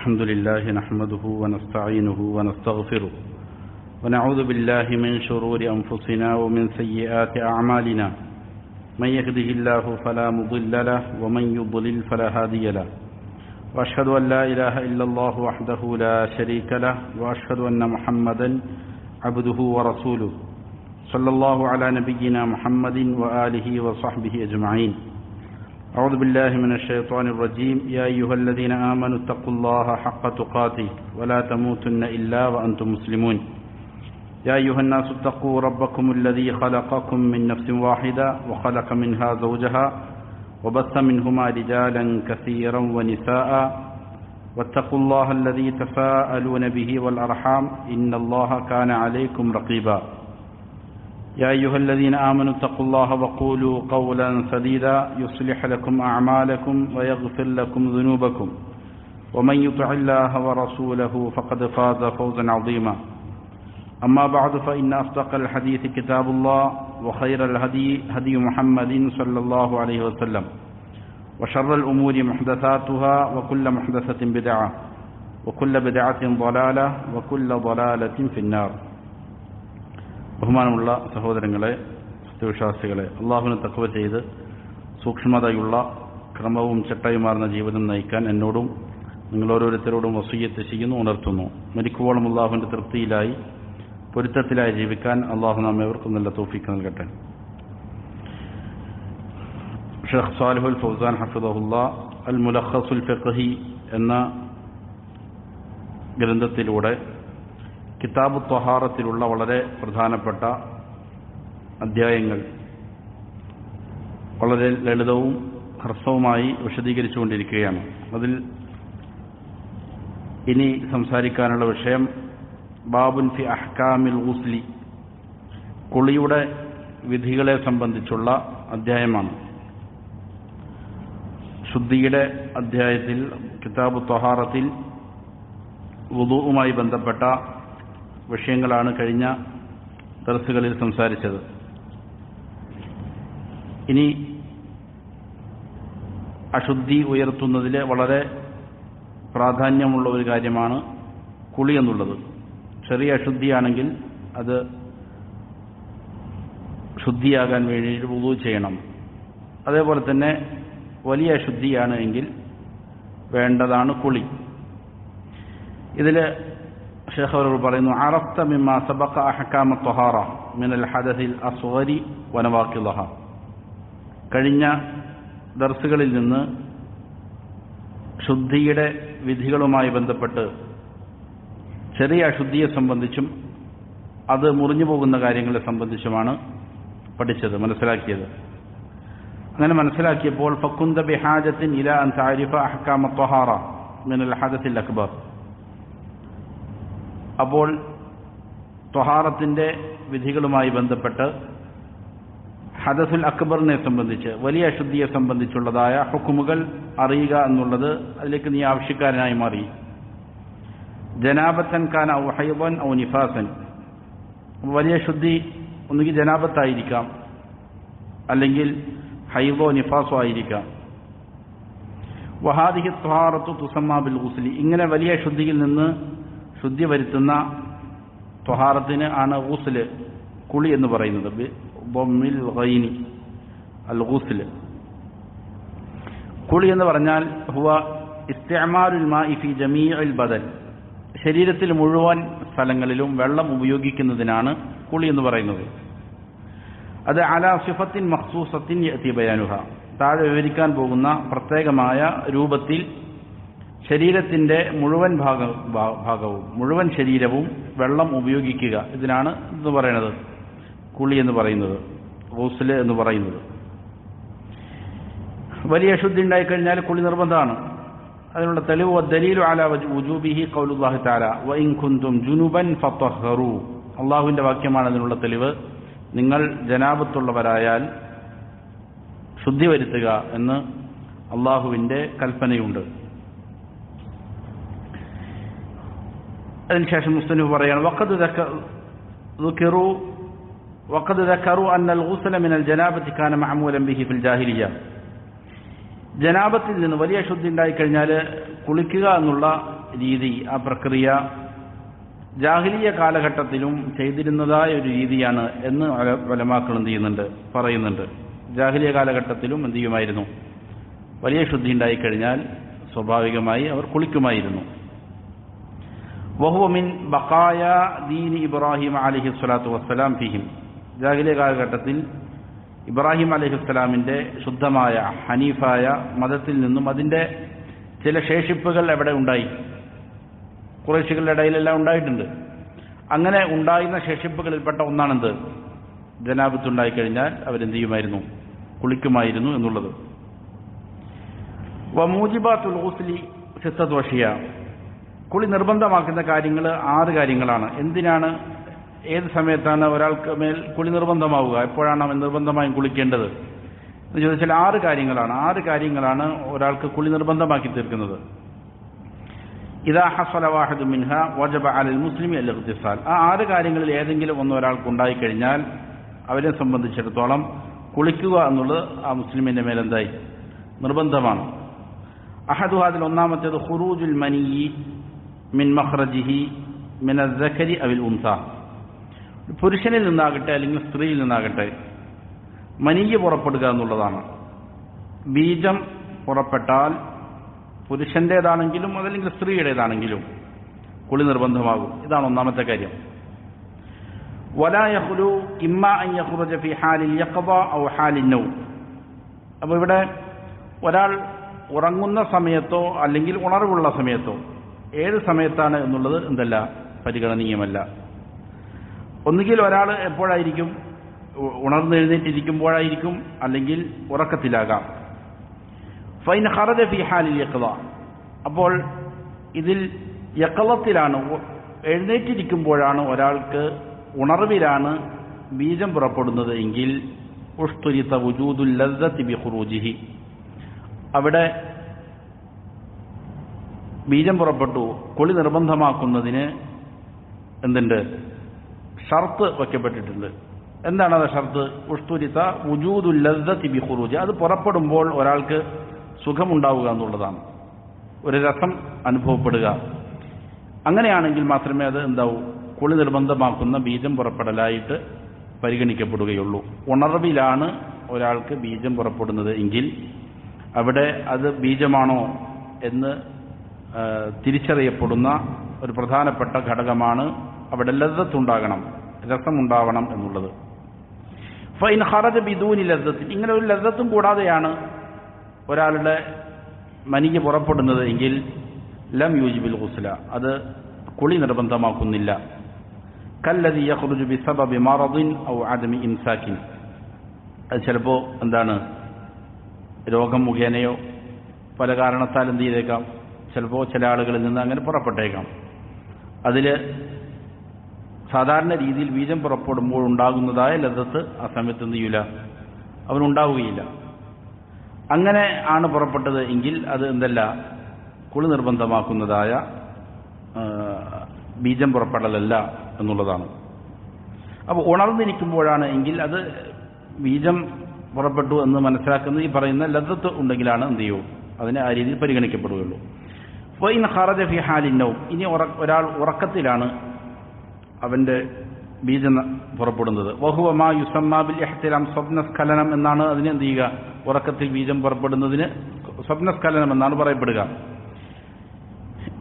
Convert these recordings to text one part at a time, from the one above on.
الحمد لله نحمده ونستعينه ونستغفره ونعوذ بالله من شرور أنفسنا ومن سيئات أعمالنا من يهده الله فلا مضل له ومن يضلل فلا هادي له وأشهد أن لا إله إلا الله وحده لا شريك له وأشهد أن محمدا عبده ورسوله صلى الله على نبينا محمد وآله وصحبه أجمعين. أعوذ بالله من الشيطان الرجيم. يا أيها الذين آمنوا اتقوا الله حق تقاته ولا تموتن إلا وأنتم مسلمون. يا أيها الناس اتقوا ربكم الذي خلقكم من نفس واحدة وخلق منها زوجها وبث منهما رجالا كثيرا ونساء واتقوا الله الذي تساءلون به والأرحام إن الله كان عليكم رقيبا. يا أيها الذين آمنوا اتقوا الله وقولوا قولا سديدا يصلح لكم أعمالكم ويغفر لكم ذنوبكم ومن يطع الله ورسوله فقد فاز فوزا عظيما. أما بعد فإن أصدق الحديث كتاب الله وخير الهدي هدي محمد صلى الله عليه وسلم وشر الأمور محدثاتها وكل محدثة بدعة وكل بدعة ضلالة وكل ضلالة في النار. ബഹുമാനമുള്ള സഹോദരങ്ങളെ, സത്യവിശ്വാസികളെ, അള്ളാഹുവിനെ തഖ്വ ചെയ്ത് സൂക്ഷ്മതയുള്ള ക്രമവും ചിട്ടയുമാർന്ന ജീവിതം നയിക്കാൻ എന്നോടും നിങ്ങളോരോരുത്തരോടും വസിയ്യത്ത് ചെയ്യുന്നു, ഉണർത്തുന്നു. മരിക്കുവോളം അള്ളാഹുവിൻ്റെ തൃപ്തിയിലായി പൊരുത്തത്തിലായി ജീവിക്കാൻ അള്ളാഹു നാം ഏവർക്കും നല്ല തൗഫീഖ് നൽകട്ടെ. ഷെയ്ഖ് സാലിഹുൽ ഫൗസാൻ ഹഫിദഹുല്ലാഹ് അൽ മുലഖസുൽ ഫിഖ്ഹി എന്ന ഗ്രന്ഥത്തിലൂടെ കിതാബ് ത്വഹാറത്തിലുള്ള വളരെ പ്രധാനപ്പെട്ട അധ്യായങ്ങൾ വളരെ ലളിതവും ഹ്രസ്വവുമായി വിശദീകരിച്ചുകൊണ്ടിരിക്കുകയാണ്. അതിൽ ഇനി സംസാരിക്കാനുള്ള വിഷയം ബാബുൻ ഫി അഹ്കാമിൽ ഗുസ്ലി, കുളിയുടെ വിധികളെ സംബന്ധിച്ചുള്ള അധ്യായമാണ്. ശുദ്ധിയുടെ അധ്യായത്തിൽ കിതാബ് ത്വഹാറത്തിൽ വുദൂഉമായി ബന്ധപ്പെട്ട വിഷയങ്ങളാണ് കഴിഞ്ഞ ദർസുകളിൽ സംസാരിച്ചത്. ഇനി അശുദ്ധി ഉയർത്തുന്നതിലെ വളരെ പ്രാധാന്യമുള്ള ഒരു കാര്യമാണ് കുളി എന്നുള്ളത്. ചെറിയ അശുദ്ധിയാണെങ്കിൽ അത് ശുദ്ധിയാകാൻ വേണ്ടി വുളൂ ചെയ്യണം. അതേപോലെ തന്നെ വലിയ അശുദ്ധിയാണ് എങ്കിൽ വേണ്ടതാണ് കുളി. ഇതിൽ ഷെയ്ഖ് അവർ പറയുന്നു, അറഫ്ത മിമ്മാ സബഖ അഹ്കാമ ത്വഹാറ മിനൽ ഹദസിൽ അസ്ഗരി വനവാഖിദഹ. കഴിഞ്ഞ ദർസുകളിൽ നിന്ന് ശുദ്ധിയുടെ വിധികളുമായി ബന്ധപ്പെട്ട് ചെറിയ അശുദ്ധിയെ സംബന്ധിച്ചും അത് മുറിഞ്ഞു പോകുന്ന കാര്യങ്ങളെ സംബന്ധിച്ചുമാണ് പഠിച്ചത്, മനസ്സിലാക്കിയത്. അങ്ങനെ മനസ്സിലാക്കിയപ്പോൾ ഫക്കുന്ത ബിഹാജത്തിൻ ഇല അൻ തഅരിഫ അഹ്കാമ ത്വഹാറ മിനൽ ഹദസിൽ അക്ബർ. അപ്പോൾ ത്വഹാറത്തിൻ്റെ വിധികളുമായി ബന്ധപ്പെട്ട് ഹദസുൽ അക്ബറിനെ സംബന്ധിച്ച്, വലിയ അശുദ്ധിയെ സംബന്ധിച്ചുള്ളതായ ഹുക്കുമുകൾ അറിയുക എന്നുള്ളത് അതിലേക്ക് നീ ആവശ്യക്കാരനായി മാറി. ജനാബത്തൻ കാന ഔ ഹൈദൻ ഔ നിഫാസൻ. വലിയ ശുദ്ധി ഒന്നുകിൽ ജനാബത്തായിരിക്കാം, അല്ലെങ്കിൽ ഹൈദോ നിഫാസോ ആയിരിക്കാം. വഹാദിഹി ത്വഹാറത്തു തുസമ്മാ ബിൽ ഗുസ്ലി. ഇങ്ങനെ വലിയ ശുദ്ധിയിൽ നിന്ന് ശുദ്ധി വരുത്തുന്ന ത്വഹാറത്തിന് ആണ് ഗുസ്ല്, കുളി എന്ന് പറയുന്നത്. ബിൽ ഗൈനി അൽ ഗുസ്ല്. കുളി എന്ന് പറഞ്ഞാൽ ഹുവ ഇസ്തിഅമാലുൽ മാഇ ഫി ജമീഇൽ ബദൻ. ശരീരത്തിൽ മുഴുവൻ സ്ഥലങ്ങളിലും വെള്ളം ഉപയോഗിക്കുന്നതിനാണ് കുളി എന്ന് പറയുന്നത്. അത് അലാ സിഫത്തിൻ മഖ്സൂസത്തിൻ യഅതി ബയാനുഹ. താഴെ വിവരിക്കാൻ പോകുന്ന പ്രത്യേകമായ രൂപത്തിൽ ശരീരത്തിൻ്റെ മുഴുവൻ ഭാഗവും മുഴുവൻ ശരീരവും വെള്ളം ഉപയോഗിക്കുക, ഇതിനാണ് എന്ന് പറയുന്നത് കുളി എന്ന് പറയുന്നത്, ഗുസ്ല് എന്ന് പറയുന്നത്. വലിയ ശുദ്ധി ഉണ്ടായിക്കഴിഞ്ഞാൽ കുളി നിർബന്ധമാണ്. അതിനുള്ള തെളിവ് ദലീലു അലാ വുജൂബിഹി ഖൗലുല്ലാഹി തആല വഇൻ കുൻതും ജുനുബൻ ഫതഹറു. അല്ലാഹുവിൻ്റെ വാക്യമാണ് അതിനുള്ള തെളിവ്. നിങ്ങൾ ജനാബത്തുള്ളവരായാൽ ശുദ്ധി വരുത്തുക എന്ന് അല്ലാഹുവിൻ്റെ കൽപ്പനയുണ്ട്. അതിനുശേഷം മുസ്ലിം പറയാണ്, وقد ذكروا أن الغسل من الجنابة كان معمولا به في الجاهلية. ജനാബത്തിൽ നിന്ന് വലിയ ശുദ്ധി ഉണ്ടായിക്കഴിഞ്ഞാൽ കുളിക്കുക എന്നുള്ള രീതി, ആ പ്രക്രിയ ജാഹിലിയ കാലഘട്ടത്തിലും ചെയ്തിരുന്നതായ ഒരു രീതിയാണ് എന്ന് ഉലമാക്കൾ എന്ത് ചെയ്യുന്നുണ്ട്, പറയുന്നുണ്ട്. ജാഹിലിയ കാലഘട്ടത്തിലും എന്ത് ചെയ്യുമായിരുന്നു, വലിയ ശുദ്ധി ഉണ്ടായിക്കഴിഞ്ഞാൽ സ്വാഭാവികമായി അവർ കുളിക്കുമായിരുന്നു. വഹുവ മിൻ ബഖായ ദീനി ഇബ്രാഹിം അലൈഹിസ്സലാത്തു വസ്സലാം ഫിഹിം. ജാഹിലിയ കാലഘട്ടത്തിൽ ഇബ്രാഹിം അലൈഹിസ്സലാമിൻ്റെ ശുദ്ധമായ ഹനീഫായ മതത്തിൽ നിന്നും അതിൻ്റെ ചില ശേഷിപ്പുകൾ എവിടെ ഉണ്ടായി? ഖുറൈശികളുടെ ഇടയിലെല്ലാം ഉണ്ടായിട്ടുണ്ട്. അങ്ങനെ ഉണ്ടായിരുന്ന ശേഷിപ്പുകളിൽപ്പെട്ട ഒന്നാണെന്ത്? ജനാബത്തുണ്ടായിക്കഴിഞ്ഞാൽ അവരെന്ത് ചെയ്യുമായിരുന്നു? കുളിക്കുമായിരുന്നു എന്നുള്ളത്. വമൂജിബാത്തുൽ ഗുസ്ലി സിത്തത്തു അഷിയ. കുളി നിർബന്ധമാക്കുന്ന കാര്യങ്ങൾ 6 കാര്യങ്ങളാണ്. എന്തിനാണ്, ഏത് സമയത്താണ് ഒരാൾക്ക് മേൽ കുളി നിർബന്ധമാവുക, എപ്പോഴാണ് അവൻ നിർബന്ധമായും കുളിക്കേണ്ടത് എന്ന് ചോദിച്ചാൽ 6 കാര്യങ്ങളാണ്. 6 കാര്യങ്ങളാണ് ഒരാൾക്ക് കുളി നിർബന്ധമാക്കി തീർക്കുന്നത്. ഇദാ ഹസല വാഹിദു മിൻഹ വജബ അലൽ മുസ്ലിമി അൽ ഇഗ്തിസാൽ. ആ 6 കാര്യങ്ങളിൽ ഏതെങ്കിലും ഒന്ന് ഒരാൾക്ക് ഉണ്ടായിക്കഴിഞ്ഞാൽ അവരെ സംബന്ധിച്ചിടത്തോളം കുളിക്കുക എന്നുള്ളത് ആ മുസ്ലിമിന്റെ മേലെന്തായി? നിർബന്ധമാണ്. അഹദു അതിൽ ഒന്നാമത്തേത് ഖുറൂജുൽ മനിയി മിൻ മഖ്റജിഹി മിൻ അസ്സകരി അവിൽ ഉൻസ. പുരുഷനിൽ നിന്നാകട്ടെ അല്ലെങ്കിൽ സ്ത്രീയിൽ നിന്നാകട്ടെ മനിയ്യ് പുറപ്പെടുക എന്നുള്ളതാണ്. ബീജം പുറപ്പെട്ടാൽ പുരുഷന്റേതാണെങ്കിലും അതല്ലെങ്കിൽ സ്ത്രീയുടേതാണെങ്കിലും കുളി നിർബന്ധമാകും. ഇതാണ് ഒന്നാമത്തെ കാര്യം. വലാ യഖ്ലു ഇമ്മാ അൻ യഖ്റുജ ഫി ഹാലിൽ യഖ്ദ ഔ ഹാലിൻ നൗം. അപ്പോൾ ഇവിടെ ഒരാൾ ഉറങ്ങുന്ന സമയത്തോ അല്ലെങ്കിൽ ഉണർവുള്ള സമയത്തോ ഏത് സമയത്താണ് എന്നുള്ളത് എന്തല്ല, പരിഗണനീയമല്ല. ഒന്നുകിൽ ഒരാൾ എപ്പോഴായിരിക്കും, ഉണർന്നെഴുന്നേറ്റിരിക്കുമ്പോഴായിരിക്കും, അല്ലെങ്കിൽ ഉറക്കത്തിലാകാം. ഫൈൻ ഖറജ ഫി ഹാലിൽ യഖ്ദ. അപ്പോൾ ഇതിൽ യഖ്ളത്തിലാണ്, എഴുന്നേറ്റിരിക്കുമ്പോഴാണ് ഒരാൾക്ക്, ഉണർവിലാണ് ബീജം പുറപ്പെടുന്നത് എങ്കിൽ ഉഷ്തുരിത വുജൂദുൽ ലദ്ദത്തി ബി ഖുറൂജിഹി. അവിടെ ബീജം പുറപ്പെട്ടു, കുളി നിർബന്ധമാക്കുന്നതിന് എന്തുണ്ട്? ഷർത്ത് വയ്ക്കപ്പെട്ടിട്ടുണ്ട്. എന്താണത് ഷർത്ത്? ഉഷ്തുരിത വുജൂദുൽ ലദ്ദത്തി ബി ഖുറൂജി. അത് പുറപ്പെടുമ്പോൾ ഒരാൾക്ക് സുഖമുണ്ടാവുക എന്നുള്ളതാണ്, ഒരു രസം അനുഭവപ്പെടുക. അങ്ങനെയാണെങ്കിൽ മാത്രമേ അത് എന്താവൂ, കുളി നിർബന്ധമാക്കുന്ന ബീജം പുറപ്പെടലായിട്ട് പരിഗണിക്കപ്പെടുകയുള്ളൂ. ഉണർവിലാണ് ഒരാൾക്ക് ബീജം പുറപ്പെടുന്നത് എങ്കിൽ അവിടെ അത് ബീജമാണോ എന്ന് തിരിച്ചറിയപ്പെടുന്ന ഒരു പ്രധാനപ്പെട്ട ഘടകമാണ് അവിടെ ലദ്ദത്തുണ്ടാകണം, രസമുണ്ടാവണം എന്നുള്ളത്. ഫൈൻ ഖറജ ബിദൂനി ലദ്ദത്ത്. ഇങ്ങനെ ഒരു ലദ്ദത്തും കൂടാതെയാണ് ഒരാളുടെ മനിക്ക് പുറപ്പെടുന്നത് എങ്കിൽ ലം യൂജിബിൽ ഗുസ്ല, അത് കുളി നിർബന്ധമാക്കുന്നില്ല. കല്ലദി യഖ്റുജു ബിസബബി മറദിൻ ഔ അദമി ഇംസാക്കിൻ. അത് ചിലപ്പോൾ എന്താണ്, രോഗം മുഖേനയോ പല കാരണത്താൽ എന്ത് ചെയ്തേക്കാം, ചിലപ്പോൾ ചില ആളുകളിൽ നിന്ന് അങ്ങനെ പുറപ്പെട്ടേക്കാം. അതിൽ സാധാരണ രീതിയിൽ ബീജം പുറപ്പെടുമ്പോൾ ഉണ്ടാകുന്നതായ ലദ്ദത്ത് ആ സമയത്ത് എന്ത് ചെയ്യില്ല, അവനുണ്ടാവുകയില്ല. അങ്ങനെ ആണ് പുറപ്പെട്ടത് എങ്കിൽ അത് എന്തല്ല, കുളി നിർബന്ധമാക്കുന്നതായ ബീജം പുറപ്പെടലല്ല എന്നുള്ളതാണ്. അപ്പോൾ ഉണർന്നിരിക്കുമ്പോഴാണ് എങ്കിൽ അത് ബീജം പുറപ്പെട്ടു എന്ന് മനസ്സിലാക്കുന്നത് ഈ പറയുന്ന ലദ്ദത്ത് ഉണ്ടെങ്കിലാണ് എന്ത് ചെയ്യൂ, അതിനെ ആ രീതിയിൽ പരിഗണിക്കപ്പെടുകയുള്ളൂ. ഫൈൻ ഖറജ ഫി ഹാലിൻ നൗം. ഇനി ഒരാൾ ഉറക്കത്തിലാണ് അവന്റെ ബീജം പുറപ്പെടുന്നത്. വഹുവ മാ യുസമ്മാ ബിൽ ഇഹ്തിലാം, സ്വപ്നസ്ഖലനം എന്നാണ് അതിനെ എന്ത് ചെയ്യുക, ഉറക്കത്തിൽ ബീജം പുറപ്പെടുന്നതിന് സ്വപ്നസ്ഖലനം എന്നാണ് പറയപ്പെടുക.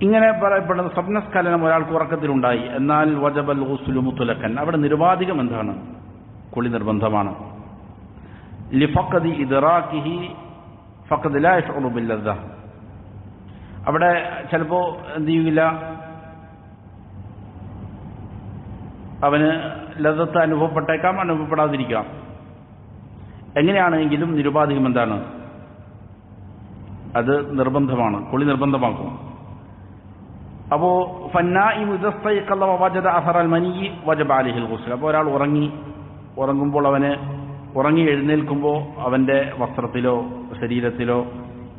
ഇങ്ങനെ പറയപ്പെടുന്ന സ്വപ്നസ്ഖലനം ഒരാൾക്ക് ഉറക്കത്തിലുണ്ടായി, എന്നാൽ വജബൽ ഗുസ്ലു മുത്ലഖൻ, അവിടെ നിരുപാധികം എന്താണ്, കുളി നിർബന്ധമാണ്. ലിഫഖദി ഇദ്റാകിഹി ഫഖദ് ലാ യശ്ഉറു ബിൽ ലദ്ദ. അവിടെ ചിലപ്പോൾ എന്ത് ചെയ്യില്ല, അവന് ലദ്ദത്ത് അനുഭവപ്പെട്ടേക്കാം, അനുഭവപ്പെടാതിരിക്കാം. എങ്ങനെയാണെങ്കിലും നിരുപാധികം എന്താണ്, അത് നിർബന്ധമാണ്, കുളി നിർബന്ധമാക്കും. അപ്പോൾ അപ്പോൾ ഒരാൾ ഉറങ്ങുമ്പോൾ ഉറങ്ങി എഴുന്നേൽക്കുമ്പോൾ അവൻ്റെ വസ്ത്രത്തിലോ ശരീരത്തിലോ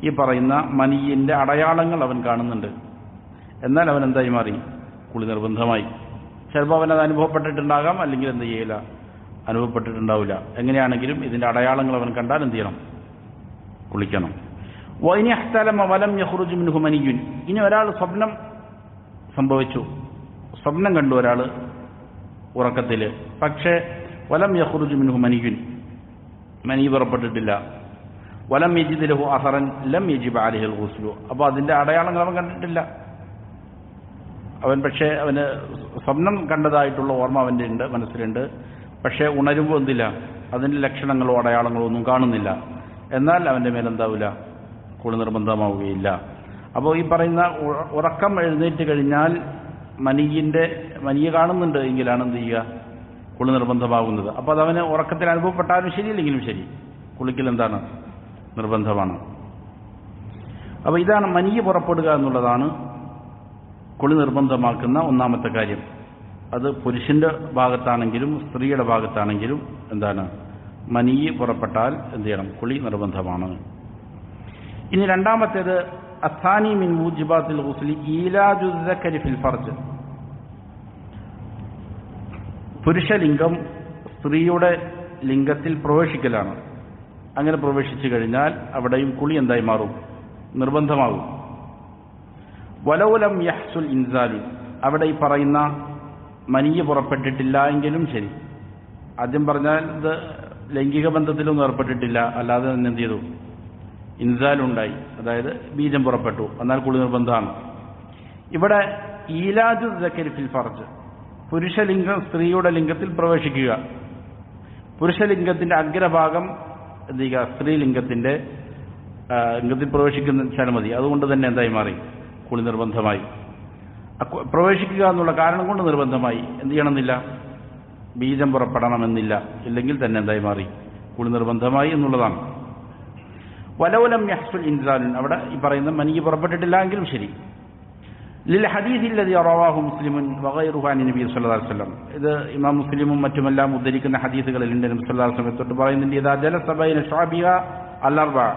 ഈ പറയുന്ന മനിയിൻ്റെ അടയാളങ്ങൾ അവൻ കാണുന്നുണ്ട്, എന്നാൽ അവൻ എന്തായി മാറി, കുളി നിർബന്ധമായി. ചിലപ്പോൾ അവനത് അനുഭവപ്പെട്ടിട്ടുണ്ടാകാം, അല്ലെങ്കിൽ എന്ത് ചെയ്യില്ല, അനുഭവപ്പെട്ടിട്ടുണ്ടാവില്ല. എങ്ങനെയാണെങ്കിലും ഇതിൻ്റെ അടയാളങ്ങൾ അവൻ കണ്ടാൽ എന്ത് ചെയ്യണം, കുളിക്കണം. വൈനി അഹ്തലമ വലം യഖ്റുജു മിൻഹു മനിയുൻ. ഇനി ഒരാൾ സ്വപ്നം സംഭവിച്ചു, സ്വപ്നം കണ്ടു ഒരാൾ ഉറക്കത്തിൽ. പക്ഷേ വലം യഖ്റുജു മിൻഹു മനിയുൻ, മനി പുറപ്പെട്ടിട്ടില്ല. വലം യജിദ് ലഹു അസറൻ ലം യജിബ് അലൈഹിൽ ഗുസ്ലു, അപ്പോൾ അതിൻ്റെ അടയാളങ്ങൾ അവൻ കണ്ടിട്ടില്ല. അവൻ പക്ഷേ അവന് സ്വപ്നം കണ്ടതായിട്ടുള്ള ഓർമ്മ അവൻ്റെ ഉണ്ട്, മനസ്സിലുണ്ട്. പക്ഷേ ഉണരുമ്പോൾ എന്തില്ല, അതിൻ്റെ ലക്ഷണങ്ങളോ അടയാളങ്ങളോ ഒന്നും കാണുന്നില്ല. എന്നാൽ അവൻ്റെ മേലെന്താവില്ല, കുളി നിർബന്ധമാവുകയില്ല. അപ്പോൾ ഈ പറയുന്ന ഉറക്കം എഴുന്നേറ്റ് കഴിഞ്ഞാൽ മനിയെ കാണുന്നുണ്ട് എങ്കിലാണ് എന്ത് ചെയ്യുക, കുളി നിർബന്ധമാകുന്നത്. അപ്പോൾ അതവന് ഉറക്കത്തിൽ അനുഭവപ്പെട്ടാലും ശരിയില്ലെങ്കിലും ശരി, കുളിക്കൽ എന്താണ്, നിർബന്ധമാണ്. അപ്പോൾ ഇതാണ് മനിയെ പുറപ്പെടുക എന്നുള്ളതാണ് കുളി നിർബന്ധമാക്കുന്ന ഒന്നാമത്തെ കാര്യം. അത് പുരുഷന്റെ ഭാഗത്താണെങ്കിലും സ്ത്രീയുടെ ഭാഗത്താണെങ്കിലും എന്താണ്, മനിയെ പുറപ്പെട്ടാൽ എന്ത് ചെയ്യണം, കുളി നിർബന്ധമാണ്. ഇനി രണ്ടാമത്തേത് അസാനി മിൻ മൂജിബാത്തിൽ ഗുസ്ലി ഈലാജു ദക്കരി ഫിൽ ഫർജ്. പുരുഷലിംഗം സ്ത്രീയുടെ ലിംഗത്തിൽ പ്രവേശിക്കലാണ്. അങ്ങനെ പ്രവേശിച്ചു കഴിഞ്ഞാൽ അവിടെയും കുളി എന്തായി മാറും, നിർബന്ധമാകും. വലൗലം യഹ്സുൽ ഇൻസാലു, അവിടെ ഈ പറയുന്ന മനിയെ പുറപ്പെട്ടിട്ടില്ല എങ്കിലും ശരി. ആദ്യം പറഞ്ഞാൽ ഇത് ലൈംഗിക ബന്ധത്തിലൊന്നും ഏർപ്പെട്ടിട്ടില്ല, അല്ലാതെ തന്നെ എന്ത് ചെയ്തു, ഇൻസാലുണ്ടായി, അതായത് ബീജം പുറപ്പെട്ടു, എന്നാൽ കുളി നിർബന്ധമാണ്. ഇവിടെ ഈലാജു ദക്കരി ഫിൽ ഫർജ്, പുരുഷലിംഗം സ്ത്രീയുടെ ലിംഗത്തിൽ പ്രവേശിക്കുക. പുരുഷലിംഗത്തിന്റെ അഗ്രഭാഗം എന്ത് ചെയ്യുക, സ്ത്രീലിംഗത്തിന്റെ ലിംഗത്തിൽ പ്രവേശിക്കുന്ന വെച്ചാൽ മതി. അതുകൊണ്ട് തന്നെ എന്തായി മാറി, കുളി നിർബന്ധമായി. പ്രവേശിക്കുക എന്നുള്ള കാരണം കൊണ്ട് നിർബന്ധമായി. എന്ത് ചെയ്യണമെന്നില്ല, ബീജം പുറപ്പെടണമെന്നില്ല. ഇല്ലെങ്കിൽ തന്നെ എന്തായി മാറി, കുളി നിർബന്ധമായി എന്നുള്ളതാണ്. വലൗലം യഹ്സുൽ ഇൻസാലുൻ, അവിടെ ഈ പറയുന്ന മനിക്ക് പുറപ്പെട്ടിട്ടില്ല എങ്കിലും ശരി. ലിൽ ഹദീസിൽ ലദി റവാഹു മുസ്ലിമുൻ വഗൈറുഹു അൻ നബി സല്ലല്ലാഹു അലൈഹി വസല്ലം, ഇത് ഇമാം മുസ്ലിമും മറ്റുമെല്ലാം ഉദ്ധരിക്കുന്ന ഹദീസുകളിൽ ഉണ്ട്. നബി സല്ലല്ലാഹു അലൈഹി വസല്ലം തൊട്ട് പറയുന്നുണ്ട്, ഇദാ ജലസ ബൈന ശഅബിഹ അൽ-അർബഅ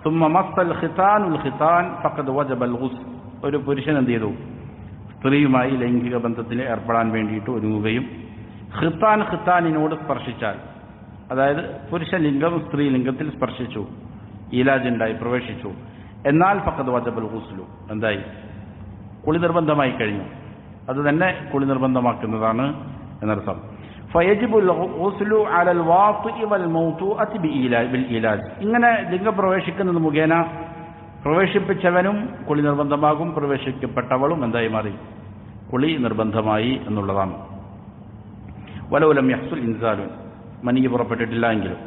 ثم مس الختان الختان فقد وجب الغسل. ഒരു പുരുഷൻ എന്ത് ചെയ്തു, സ്ത്രീയുമായി ലൈംഗിക ബന്ധത്തിൽ ഏർപ്പെടാൻ വേണ്ടിയിട്ട് ഒരുങ്ങുകയും ഖിത്താനിനോട് സ്പർശിച്ചാൽ, അതായത് പുരുഷലിംഗം സ്ത്രീലിംഗത്തിൽ സ്പർശിച്ചു, ഈലാജുണ്ടായി, പ്രവേശിച്ചു, എന്നാൽ ഫഖദ് വജബൽ ഗുസ്ലു, എന്തായി, കുളി നിർബന്ധമായി കഴിഞ്ഞു. അത് തന്നെ കുളി നിർബന്ധമാക്കുന്നതാണ് എന്നർത്ഥം. ഫയജിബുൽ ഗുസ്ലു അലൽ വാഖിഇ വൽ മൗതുഅതി ബിൽ ഇലാജ്. ഇങ്ങനെ ലിംഗം പ്രവേശിക്കുന്നത് മുഖേന പ്രവേശിപ്പിച്ചവനും കുളി നിർബന്ധമാകും, പ്രവേശിക്കപ്പെട്ടവളും എന്തായി മാറി, കുളി നിർബന്ധമായി എന്നുള്ളതാണ്. വലൗലം യഹ്സുൽ ഇൻസാലു, മനിക്ക് പുറപ്പെട്ടിട്ടില്ല എങ്കിലും.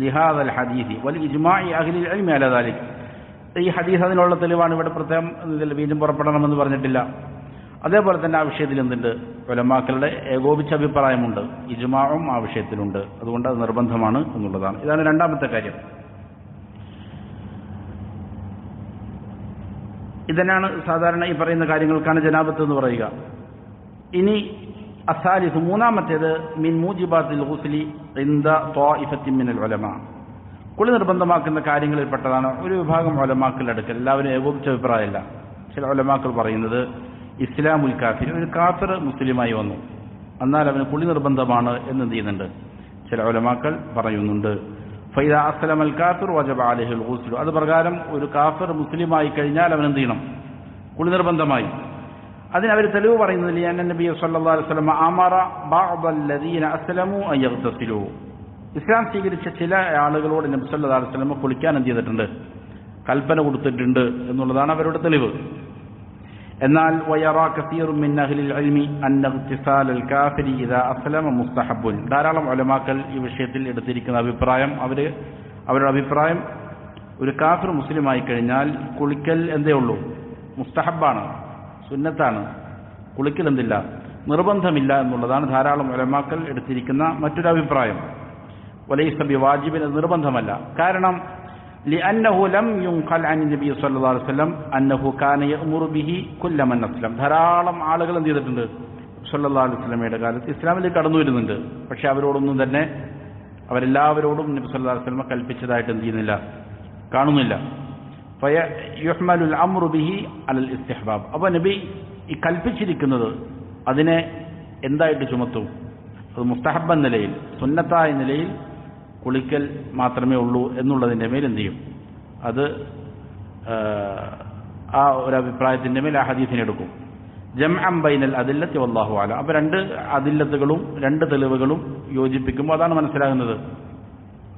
ലിഹാദൽ ഹദീസി വൽ ഇജ്മാഇ അഹ്ലിൽ ഇൽമി അലാ ദാലിക്. ഈ ഹദീസ് അതിനുള്ള തെളിവാണ്. ഇവിടെ പ്രത്യേകം ബീജം പുറപ്പെടണമെന്ന് പറഞ്ഞിട്ടില്ല. അതേപോലെ തന്നെ ആ വിഷയത്തിൽ എന്തുണ്ട്, ഉലമാക്കളുടെ ഏകോപിച്ച അഭിപ്രായമുണ്ട്, ഇജ്മാഉം ആ വിഷയത്തിലുണ്ട്. അതുകൊണ്ട് അത് നിർബന്ധമാണ് എന്നുള്ളതാണ്. ഇതാണ് രണ്ടാമത്തെ കാര്യം. ഇതന്നെയാണ് സാധാരണ ഈ പറയുന്ന കാര്യങ്ങൾക്കാണ് ജനാബത്ത് എന്ന് പറയുക. ഇനി അസാലിസ്, മൂന്നാമത്തേത് മിൻ മൂജിബാത്തിൽ ഗുസ്ലി ഇൻദ ത്വാഇഫത്തിൻ മിനൽ ഉലമാ. കുളി നിർബന്ധമാക്കുന്ന കാര്യങ്ങളിൽപ്പെട്ടതാണ് ഒരു വിഭാഗം ഉലമാക്കളുടെ അടുക്കൽ. എല്ലാവരും ഏകോപിച്ച അഭിപ്രായമല്ല. ചില ഉലമാക്കൾ പറയുന്നത് ഇസ്ലാമുൽ കാഫിർ, ഒരു കാഫിർ മുസ്ലിമായി വന്നു, എന്നാൽ അവന് കുളി നിർബന്ധമാണ് എന്ന് എന്ത് ചെയ്യുന്നുണ്ട്, ചില ഉലമാക്കൾ പറയുന്നുണ്ട്. ഫൈദാ അസ്ലമൽ കാഫിർ വജബ അലൈഹിൽ ഗുസ്ലു. അത് പ്രകാരം ഒരു കാഫിർ മുസ്ലിമായി കഴിഞ്ഞാൽ അവൻ എന്ത് ചെയ്യണം, കുളി നിർബന്ധമായി. അതിനവർ തെളിവ് പറയുന്നത് ലിഅന്ന നബി സല്ലല്ലാഹു അലൈഹി വസല്ലം അമറ ബഅദല്ലദീന അസ്ലമു അൻ യഗ്തസിലു. ഇസ്ലാം സ്വീകരിച്ച ചില ആളുകളോട് നബി സല്ലല്ലാഹു അലൈഹി വസല്ലം കുളിക്കാൻ എന്ത് ചെയ്തിട്ടുണ്ട്, കൽപ്പന കൊടുത്തിട്ടുണ്ട് എന്നുള്ളതാണ് അവരുടെ തെളിവ്. എന്നാൽ വയറാ കസീറുൻ മിൻ അഹ്ലിൽ ഇൽമി അന്ന ഇഗ്തിസാലൽ കാഫിരി ഇദാ അസ്ലമ മുസ്തഹബ്ബുൻ. ധാരാളം ഉലമാക്കൾ ഈ വിഷയത്തിൽ എടുത്തിരിക്കുന്ന അഭിപ്രായം, അവരുടെ അഭിപ്രായം, ഒരു കാഫിർ മുസ്ലിമായി കഴിഞ്ഞാൽ കുളിക്കൽ എന്തേ ഉള്ളൂ, മുസ്തഹബ്ബാണ്, സുന്നത്താണ്. കുളിക്കൽ എന്തില്ല, നിർബന്ധമില്ല എന്നുള്ളതാണ് ധാരാളം ഉലമാക്കൾ എടുത്തിരിക്കുന്ന മറ്റൊരു അഭിപ്രായം. വലൈസ ബിവാജിബിൻ, നിർബന്ധമല്ല. കാരണം ലിഅന്നഹു ലം യുൻഖൽ അൻ നബി സല്ലല്ലാഹു അലൈഹി വസല്ലം അന്നഹു കാന യഅ്മുറു ബിഹി കുല്ല മൻ അസ്ലം. ധാരാളം ആളുകൾ എന്ത് ചെയ്തിട്ടുണ്ട്, സല്ലല്ലാഹു അലൈഹി വസല്ലമയുടെ കാലത്ത് ഇസ്ലാമിലേക്ക് കടന്നു വരുന്നുണ്ട്. പക്ഷെ അവരോടൊന്നും തന്നെ, അവരെല്ലാവരോടും നബി സല്ലല്ലാഹു അലൈഹി വസല്ലം കൽപ്പിച്ചതായിട്ട് എന്ത് ചെയ്യുന്നില്ല, കാണുന്നില്ല. ഫയയുഹ്മലുൽ അംറു ബിഹി അലൽ ഇസ്തിഹ്ബാബ്. അപ്പോൾ നബി ഈ കൽപ്പിച്ചിരിക്കുന്നത് അതിനെ എന്തായിട്ട് ചുമത്തും, അത് മുസ്തഹബ് എന്ന നിലയിൽ, സുന്നത്തായ നിലയിൽ കുളിക്കൽ മാത്രമേ ഉള്ളൂ എന്നുള്ളതിൻ്റെ മേൽ എന്ത് ചെയ്യും, അത് ആ ഒരു അഭിപ്രായത്തിൻ്റെ മേൽ ആ ഹദീസിനെ എടുക്കും. ജംഅൻ ബൈനൽ അദില്ലത്തി വല്ലാഹു അലം. അപ്പോൾ രണ്ട് അദില്ലത്തുകളും രണ്ട് തെളിവുകളും യോജിപ്പിക്കുമ്പോൾ അതാണ് മനസ്സിലാകുന്നത്.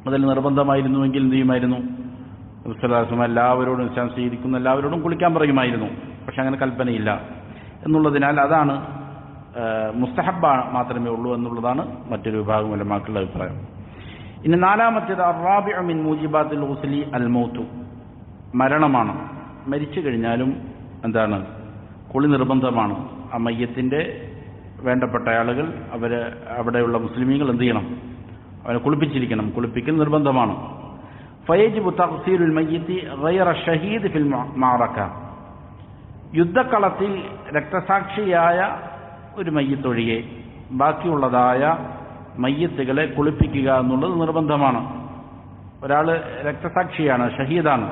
അതിൽ നിർബന്ധമായിരുന്നുവെങ്കിൽ എന്ത് ചെയ്യുമായിരുന്നു? എല്ലാവരോടും ഇസ്ലാം സ്വീകരിക്കുന്ന എല്ലാവരോടും കുളിക്കാൻ പറയുമായിരുന്നു. പക്ഷെ അങ്ങനെ കൽപ്പനയില്ല എന്നുള്ളതിനാൽ അതാണ് മുസ്തഹബ് മാത്രമേ ഉള്ളൂ എന്നുള്ളതാണ് മറ്റൊരു വിഭാഗം ഉലമാക്കളുടെ അഭിപ്രായം. ഇനി നാലാമത്തേത് അർറാബിഉ മിൻ മൂജിബാത്തിൽ ഗുസ്ലി അൽ മൗതു, മരണമാണ്. മരിച്ചു കഴിഞ്ഞാലും എന്താണ്? കുളി നിർബന്ധമാണ്. ആ മയ്യത്തിൻ്റെ വേണ്ടപ്പെട്ട ആളുകൾ അവിടെയുള്ള മുസ്ലിമീങ്ങൾ എന്ത് ചെയ്യണം? അവനെ കുളിപ്പിച്ചിരിക്കണം. കുളിപ്പിക്കൽ നിർബന്ധമാണ്. ഫയജിബു തഗ്സീലുൽ മയ്യിത്തി ഗൈറ ഷഹീദ് ഫിൽ മഅറക, യുദ്ധക്കളത്തിൽ രക്തസാക്ഷിയായ ഒരു മയ്യത്തൊഴികെ ബാക്കിയുള്ളതായ മയ്യത്തുകളെ കുളിപ്പിക്കുക എന്നുള്ളത് നിർബന്ധമാണ്. ഒരാൾ രക്തസാക്ഷിയാണ്, ഷഹീദാണ്.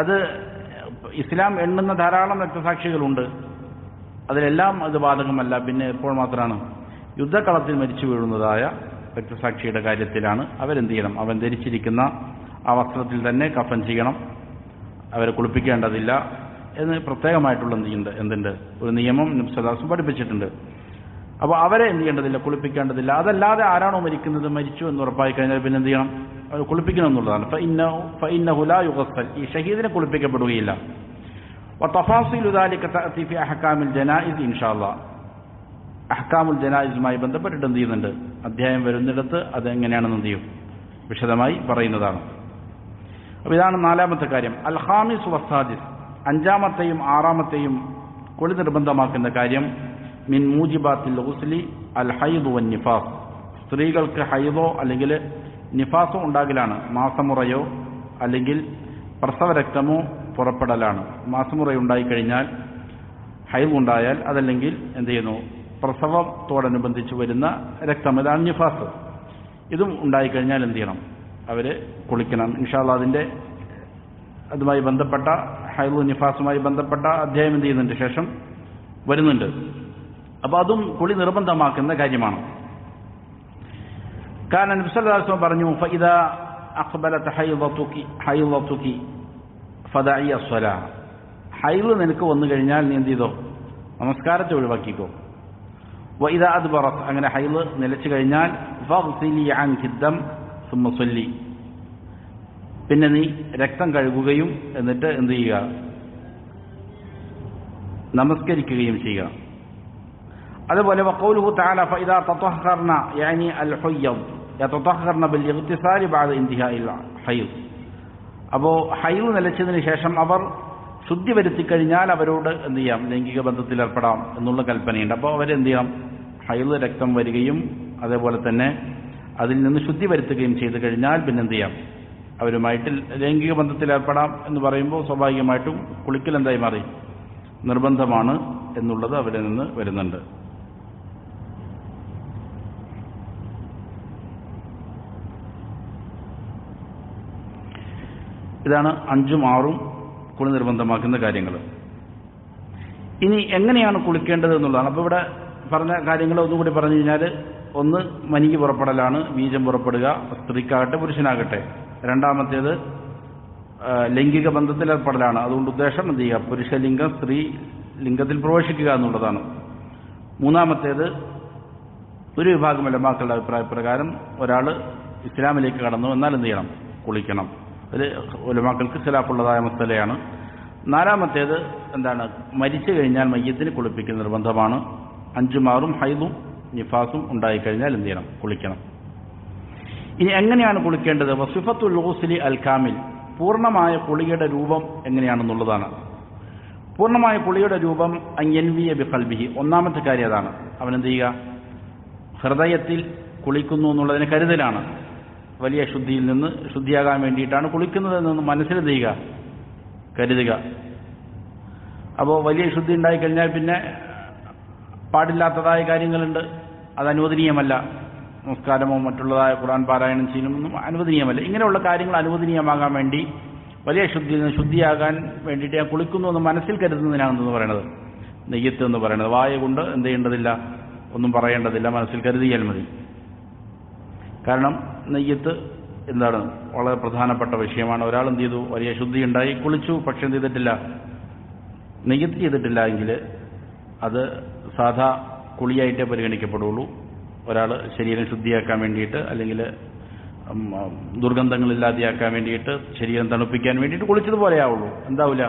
അത് ഇസ്ലാം എണ്ണുന്ന ധാരാളം രക്തസാക്ഷികളുണ്ട്. അതിലെല്ലാം അത് ബാധകമല്ല. പിന്നെ എപ്പോൾ മാത്രമാണ്? യുദ്ധക്കളത്തിൽ മരിച്ചു വീഴുന്നതായ രക്തസാക്ഷിയുടെ കാര്യത്തിലാണ് അവരെന്ത് ചെയ്യണം? അവൻ ധരിച്ചിരിക്കുന്ന ആ വസ്ത്രത്തിൽ തന്നെ കഫൻ ചെയ്യണം. അവരെ കുളിപ്പിക്കേണ്ടതില്ല എന്ന് പ്രത്യേകമായിട്ടുള്ള എന്തുണ്ട്? ഒരു നിയമം നബി സല്ലല്ലാഹു അലൈഹി വസല്ലം പഠിപ്പിച്ചിട്ടുണ്ട്. അപ്പോൾ അവരെ എന്ത് ചെയ്യേണ്ടതില്ല? കുളിപ്പിക്കേണ്ടതില്ല. അതല്ലാതെ ആരാണോ മരിക്കുന്നത്, മരിച്ചു എന്ന് ഉറപ്പായി കഴിഞ്ഞാൽ പിന്നെ എന്ത് ചെയ്യണം? അവർ കുളിപ്പിക്കണം എന്നുള്ളതാണ്. ഫഇന്നഹു ലാ യുഗസ്സൽ, ഈ ഷഹീദിനെ കുളിപ്പിക്കപ്പെടുകയില്ല. വതഫാസിലു ദാലിക തഅതി ഫി അഹ്കാമിൽ ജനായിസ് ഇൻഷാ അല്ലാഹ്. അഹ്കാമുൽ ജനായിസുമായി ബന്ധപ്പെട്ടിട്ട് എന്ത് ചെയ്യുന്നുണ്ട്? അധ്യായം വരുന്നിടത്ത് അതെങ്ങനെയാണെന്ന് എന്ത് ചെയ്യും? വിശദമായി പറയുന്നതാണ്. അപ്പോൾ ഇതാണ് നാലാമത്തെ കാര്യം. അൽ ഖാമിസ് വസ്സാദിസ്, അഞ്ചാമത്തെയും ആറാമത്തെയും കുളി നിർബന്ധമാക്കുന്ന കാര്യം മിൻ മൂജിബാത്തിൽ ഗുസ്ലി അൽ ഹൈദ് വൻ നിഫാസ്, സ്ത്രീകൾക്ക് ഹൈദോ അല്ലെങ്കിൽ നിഫാസോ ഉണ്ടാകലാണ്. മാസമുറയോ അല്ലെങ്കിൽ പ്രസവരക്തമോ പുറപ്പെടലാണ്. മാസമുറയുണ്ടായിക്കഴിഞ്ഞാൽ, ഹൈദ് ഉണ്ടായാൽ, അതല്ലെങ്കിൽ എന്ത് ചെയ്യുന്നു? പ്രസവത്തോടനുബന്ധിച്ച് വരുന്ന രക്തം, ഇതാണ് നിഫാസ്. ഇതും ഉണ്ടായിക്കഴിഞ്ഞാൽ എന്ത് ചെയ്യണം? അവർ കുളിക്കണം. ഇൻഷാ അല്ലാഹ് അതുമായി ബന്ധപ്പെട്ട ഹൈദ് നിഫാസുമായി ബന്ധപ്പെട്ട അധ്യായം എന്ത് ചെയ്യുന്നുണ്ട്? ശേഷം വരുന്നുണ്ട്. അപ്പോൾ അതും കുളി നിർബന്ധമാക്കുന്ന കാര്യമാണ്. കാരണം നബി സല്ലല്ലാഹു അലൈഹി വസല്ലം പറഞ്ഞു, ഫഇദാ അഖ്ബലത ഹൈളതുകി ഫദഇ അസ്സലാ, ഹൈള് നിനക്ക് വന്നു കഴിഞ്ഞാൽ നീ എന്ത് ചെയ്തോ? നമസ്കാരത്തെ ഒഴിവാക്കിക്കോ. വഇദാ അദ്ബറത്, അങ്ങനെ ഹൈള് നിലച്ചു കഴിഞ്ഞാൽ ഫഗ്സിലി അൻകി ദം സുമ്മ സല്ലി, പിന്നെ നീ രക്തം കഴുകുകയും എന്നിട്ട് എന്ത് ചെയ്യുക? നമസ്കരിക്കുകയും ചെയ്യുക. അതുപോലെ വഖൗലുഹു തആല ഫഇദാ തതഹഹർന യാനി അൽ ഹയ്യദ് യതതഹഹർന ബിൽ ഇഗ്തിസാലി ബഅദ ഇന്തിഹാഇൽ ഹൈദ്. അപ്പോൾ ഹൈദ് നിലച്ചതിന് ശേഷം അവർ ശുദ്ധി വരുത്തി കഴിഞ്ഞാൽ അവരോട് എന്ത് ചെയ്യാം? ലൈംഗിക ബന്ധത്തിൽ ഏർപ്പെടാം എന്നുള്ള കൽപ്പനയുണ്ട്. അപ്പോൾ അവരെന്ത് ചെയ്യണം? ഹൈദ് രക്തം വരികയും അതേപോലെ തന്നെ അതിൽ നിന്ന് ശുദ്ധി വരുത്തുകയും ചെയ്തു കഴിഞ്ഞാൽ പിന്നെ എന്ത് ചെയ്യാം? അവരുമായിട്ട് ലൈംഗിക ബന്ധത്തിൽ ഏർപ്പെടാം എന്ന് പറയുമ്പോൾ സ്വാഭാവികമായിട്ടും കുളിക്കൽ എന്തായി മാറി? നിർബന്ധമാണ് എന്നുള്ളത് അവരിൽ നിന്ന് വരുന്നുണ്ട്. ഇതാണ് 5ഉം 6ഉം കുളി നിർബന്ധമാക്കുന്ന കാര്യങ്ങൾ. ഇനി എങ്ങനെയാണ് കുളിക്കേണ്ടത് എന്നുള്ളതാണ്. അപ്പോൾ ഇവിടെ പറഞ്ഞ കാര്യങ്ങൾ ഒന്നുകൂടി പറഞ്ഞു കഴിഞ്ഞാൽ, ഒന്ന് മനിക്ക് പുറപ്പെടലാണ്, ബീജം പുറപ്പെടുക, സ്ത്രീക്കാകട്ടെ പുരുഷനാകട്ടെ. രണ്ടാമത്തേത് ലൈംഗിക ബന്ധത്തിൽ ഏർപ്പെടലാണ്. അതുകൊണ്ട് ഉദ്ദേശം എന്ത് ചെയ്യുക? പുരുഷലിംഗം സ്ത്രീ ലിംഗത്തിൽ പ്രവേശിക്കുക എന്നുള്ളതാണ്. മൂന്നാമത്തേത് ഒരു വിഭാഗം ഉലമാക്കളുടെ അഭിപ്രായപ്രകാരം ഒരാൾ ഇസ്ലാമിലേക്ക് കടന്നു എന്നാൽ എന്ത് ചെയ്യണം? കുളിക്കണം. അത് ഉലമാക്കൾക്ക് ഖിലാഫുള്ളതായ മസലയാണ്. നാലാമത്തേത് എന്താണ്? മരിച്ചു കഴിഞ്ഞാൽ മയ്യത്തിന് കുളിപ്പിക്കൽ നിർബന്ധമാണ്. 5ഉം 6ഉം ഹൈദും നിഫാസും ഉണ്ടായിക്കഴിഞ്ഞാൽ എന്ത് ചെയ്യണം? കുളിക്കണം. ഇനി എങ്ങനെയാണ് കുളിക്കേണ്ടത്? വസിഫത്തുൽ ഗുസ്ലി അൽ കാമിൽ, പൂർണ്ണമായ കുളിയുടെ രൂപം എങ്ങനെയാണെന്നുള്ളതാണ്. പൂർണ്ണമായ കുളിയുടെ രൂപം അൻയൻവിയ ബിഖൽബിഹി, ഒന്നാമത്തെ കാര്യം അതാണ്. അവനെന്ത് ചെയ്യുക? ഹൃദയത്തിൽ കുളിക്കുന്നു എന്നുള്ളതിന് കരുതലാണ്. വലിയ ശുദ്ധിയിൽ നിന്ന് ശുദ്ധിയാകാൻ വേണ്ടിയിട്ടാണ് കുളിക്കുന്നതെന്ന് മനസ്സിൽ ചെയ്യുക, കരുതുക. അപ്പോൾ വലിയ ശുദ്ധി ഉണ്ടായിക്കഴിഞ്ഞാൽ പിന്നെ പാടില്ലാത്തതായ കാര്യങ്ങളുണ്ട്, അത് അനുവദനീയമല്ല. നമസ്കാരമോ മറ്റുള്ളതായ ഖുർആൻ പാരായണം ചെയ്യുന്നതൊന്നും അനുവദനീയമല്ല. ഇങ്ങനെയുള്ള കാര്യങ്ങൾ അനുവദനീയമാകാൻ വേണ്ടി വലിയ ശുദ്ധിയിൽ നിന്ന് ശുദ്ധിയാകാൻ വേണ്ടിയിട്ട് ഞാൻ കുളിക്കുന്നു എന്ന് മനസ്സിൽ കരുതുന്നതിനാണെന്ന് പറയുന്നത് നെയ്യത്ത് എന്ന് പറയുന്നത്. വായ കൊണ്ട് എന്ത് ചെയ്യേണ്ടതില്ല? ഒന്നും പറയേണ്ടതില്ല, മനസ്സിൽ കരുതിയാൽ മതി. കാരണം നെയ്യത്ത് എന്താണ്? വളരെ പ്രധാനപ്പെട്ട വിഷയമാണ്. ഒരാൾ എന്ത് ചെയ്തു? വലിയ ശുദ്ധി ഉണ്ടായി കുളിച്ചു, പക്ഷെ എന്ത് ചെയ്തിട്ടില്ല? നെയ്യത്ത് ചെയ്തിട്ടില്ല എങ്കിൽ അത് സാധാ കുളിയായിട്ടേ പരിഗണിക്കപ്പെടുള്ളൂ. ഒരാൾ ശരീരം ശുദ്ധിയാക്കാൻ വേണ്ടിയിട്ട് അല്ലെങ്കിൽ ദുർഗന്ധങ്ങളില്ലാതെയാക്കാൻ വേണ്ടിയിട്ട് ശരീരം തണുപ്പിക്കാൻ വേണ്ടിയിട്ട് കുളിച്ചതുപോലെ ആവുള്ളൂ. എന്താവില്ല,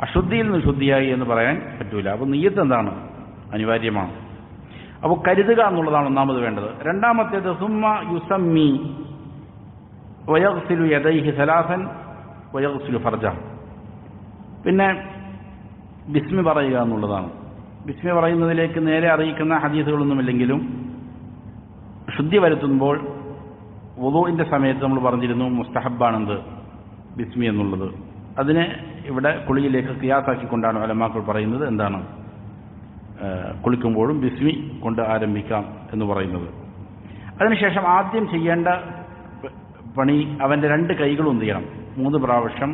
അശുദ്ധിയിൽ നിന്ന് ശുദ്ധിയായി എന്ന് പറയാൻ പറ്റൂല. അപ്പോൾ നിയ്യത്ത് എന്താണ്? അനിവാര്യമാണ്. അപ്പോൾ കരുതുക എന്നുള്ളതാണ് ഒന്നാമത് വേണ്ടത്. രണ്ടാമത്തേത് സുമ്മ യുസമ്മി വയഗ്സിലു യദൈഹി സലാസൻ വയഗ്സിലു ഫർജ. പിന്നെ ബിസ്മി പറയുക എന്നുള്ളതാണ്. ബിസ്മി പറയുന്നതിലേക്ക് നേരെ അറിയിക്കുന്ന ഹദീസുകളൊന്നുമില്ലെങ്കിലും ശുദ്ധി വരുത്തുമ്പോൾ വുദൂഇന്റെ സമയത്ത് നമ്മൾ പറഞ്ഞിരുന്നു മുസ്തഹബാണെന്ത് ബിസ്മി എന്നുള്ളത്. അതിനെ ഇവിടെ കുളിയിലേക്ക് ഖിയാസാക്കിക്കൊണ്ടാണ് ഉലമാക്കൾ പറയുന്നത് എന്താണ്, കുളിക്കുമ്പോഴും ബിസ്മി കൊണ്ട് ആരംഭിക്കാം എന്ന് പറയുന്നത്. അതിനുശേഷം ആദ്യം ചെയ്യേണ്ട പണി അവൻ്റെ 2 കൈകളും എന്ത് ചെയ്യണം, 3 പ്രാവശ്യം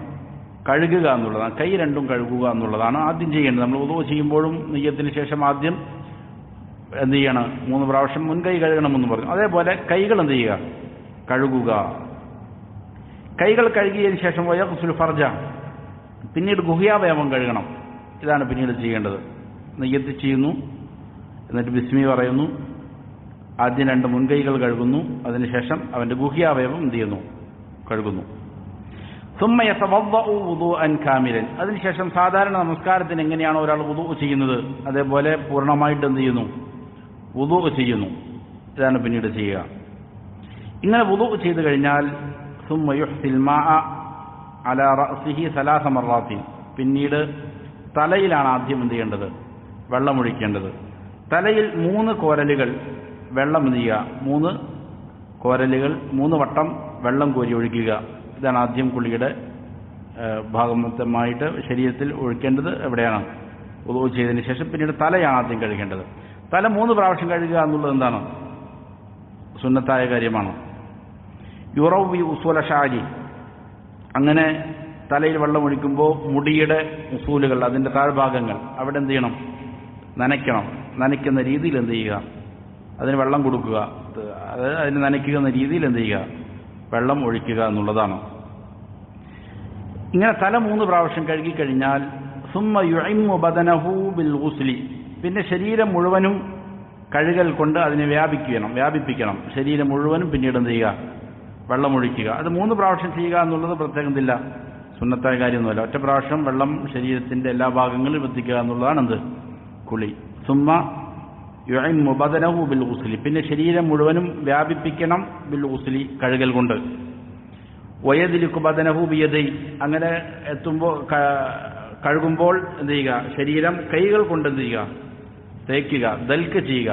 കഴുകുക എന്നുള്ളതാണ്. കൈ രണ്ടും കഴുകുക എന്നുള്ളതാണ് ആദ്യം ചെയ്യേണ്ടത്. നമ്മൾ വുദൂ ചെയ്യുമ്പോഴും നിയ്യത്തിന് ശേഷം ആദ്യം എന്ത് ചെയ്യണം, 3 പ്രാവശ്യം മുൻകൈ കഴുകണമെന്ന് പറഞ്ഞു. അതേപോലെ കൈകൾ എന്ത് ചെയ്യുക, കഴുകുക. കൈകൾ കഴുകിയതിന് ശേഷം വയഗ്സുൽ ഫർജ, പിന്നീട് ഗുഹ്യാവയവം കഴുകണം. ഇതാണ് പിന്നീട് ചെയ്യേണ്ടത്. നിയ്യത്ത് ചെയ്യുന്നു, എന്നിട്ട് ബിസ്മി പറയുന്നു, ആദ്യം 2 മുൻകൈകൾ കഴുകുന്നു, അതിനുശേഷം അവൻ്റെ ഗുഹ്യാവയവം എന്ത് ചെയ്യുന്നു, കഴുകുന്നു. സുമ്മ യതവദ്ദഉ വുദൂഅൻ കാമിലൻ, അതിനുശേഷം സാധാരണ നമസ്കാരത്തിന് എങ്ങനെയാണോ ഒരാൾ വുദൂ ചെയ്യുന്നത് അതേപോലെ പൂർണ്ണമായിട്ട് എന്ത് ചെയ്യുന്നു, വുദൂ ചെയ്യുന്നു. ഇതാണ് പിന്നീട് ചെയ്യുക. ഇങ്ങനെ വുദൂ ചെയ്തു കഴിഞ്ഞാൽ സുമ്മ യുഹ്സിൽ മാഅ അലാ റഅസിഹി 3 മർറാത്തിൻ, പിന്നീട് തലയിലാണ് ആദ്യം എന്ത് ചെയ്യേണ്ടത്, വെള്ളമൊഴിക്കേണ്ടത്. തലയിൽ 3 കോരലുകൾ വെള്ളം എന്ത് ചെയ്യുക, 3 കോരലുകൾ 3 വട്ടം വെള്ളം കോരി ഒഴിക്കുക. ഇതാണ് ആദ്യം കുളിയുടെ ഭാഗമായിട്ട് ശരീരത്തിൽ ഒഴിക്കേണ്ടത്. എവിടെയാണ്, വുദൂ ചെയ്തതിന് ശേഷം പിന്നീട് തലയാണ് ആദ്യം കഴുകേണ്ടത്. തല 3 പ്രാവശ്യം കഴുകുക എന്നുള്ളത് എന്താണ്, സുന്നത്തായ കാര്യമാണ്. യുറവി ഉസൂല ഷാരി, അങ്ങനെ തലയിൽ വെള്ളം ഒഴിക്കുമ്പോൾ മുടിയുടെ ഉസൂലുകൾ, അതിൻ്റെ താഴ്ഭാഗങ്ങൾ അവിടെ എന്ത് ചെയ്യണം, നനയ്ക്കണം. നനയ്ക്കുന്ന രീതിയിൽ എന്ത് ചെയ്യുക, അതിന് വെള്ളം കൊടുക്കുക. അതായത് അതിന് നനയ്ക്കുന്ന രീതിയിൽ എന്ത് ചെയ്യുക, വെള്ളം ഒഴിക്കുക എന്നുള്ളതാണ്. ഇങ്ങനെ തല 3 പ്രാവശ്യം കഴുകിക്കഴിഞ്ഞാൽ സുമ്മ യുഇമ്മു ബദനഹു ബിൽ ഗുസ്ലി, പിന്നെ ശരീരം മുഴുവനും കഴുകൽ കൊണ്ട് അതിനെ വ്യാപിപ്പിക്കണം. ശരീരം മുഴുവനും പിന്നീട് എന്ത് ചെയ്യുക, വെള്ളമൊഴിക്കുക. അത് 3 പ്രാവശ്യം ചെയ്യുക എന്നുള്ളത് പ്രത്യേകം ഇല്ല, സുന്നത്തായ കാര്യമൊന്നുമല്ല. ഒറ്റ പ്രാവശ്യം വെള്ളം ശരീരത്തിൻ്റെ എല്ലാ ഭാഗങ്ങളിലും എത്തിക്കുക എന്നുള്ളതാണ് എന്ത്, കുളി. സുമ്മ യുഇമ്മു ബദനഹു ബിൽ ഗുസ്ലി, പിന്നെ ശരീരം മുഴുവനും വ്യാപിപ്പിക്കണം ബിൽ ഗുസ്ലി, കഴുകൽ കൊണ്ട്. വയദ്ലികു ബദനഹു ബിയദൈ, അങ്ങനെ എത്തുമ്പോൾ കഴുകുമ്പോൾ എന്ത് ചെയ്യുക, ശരീരം കൈകൾ കൊണ്ട് എന്ത് ചെയ്യുക, തേക്കുക, ദൽക്ക് ചെയ്യുക.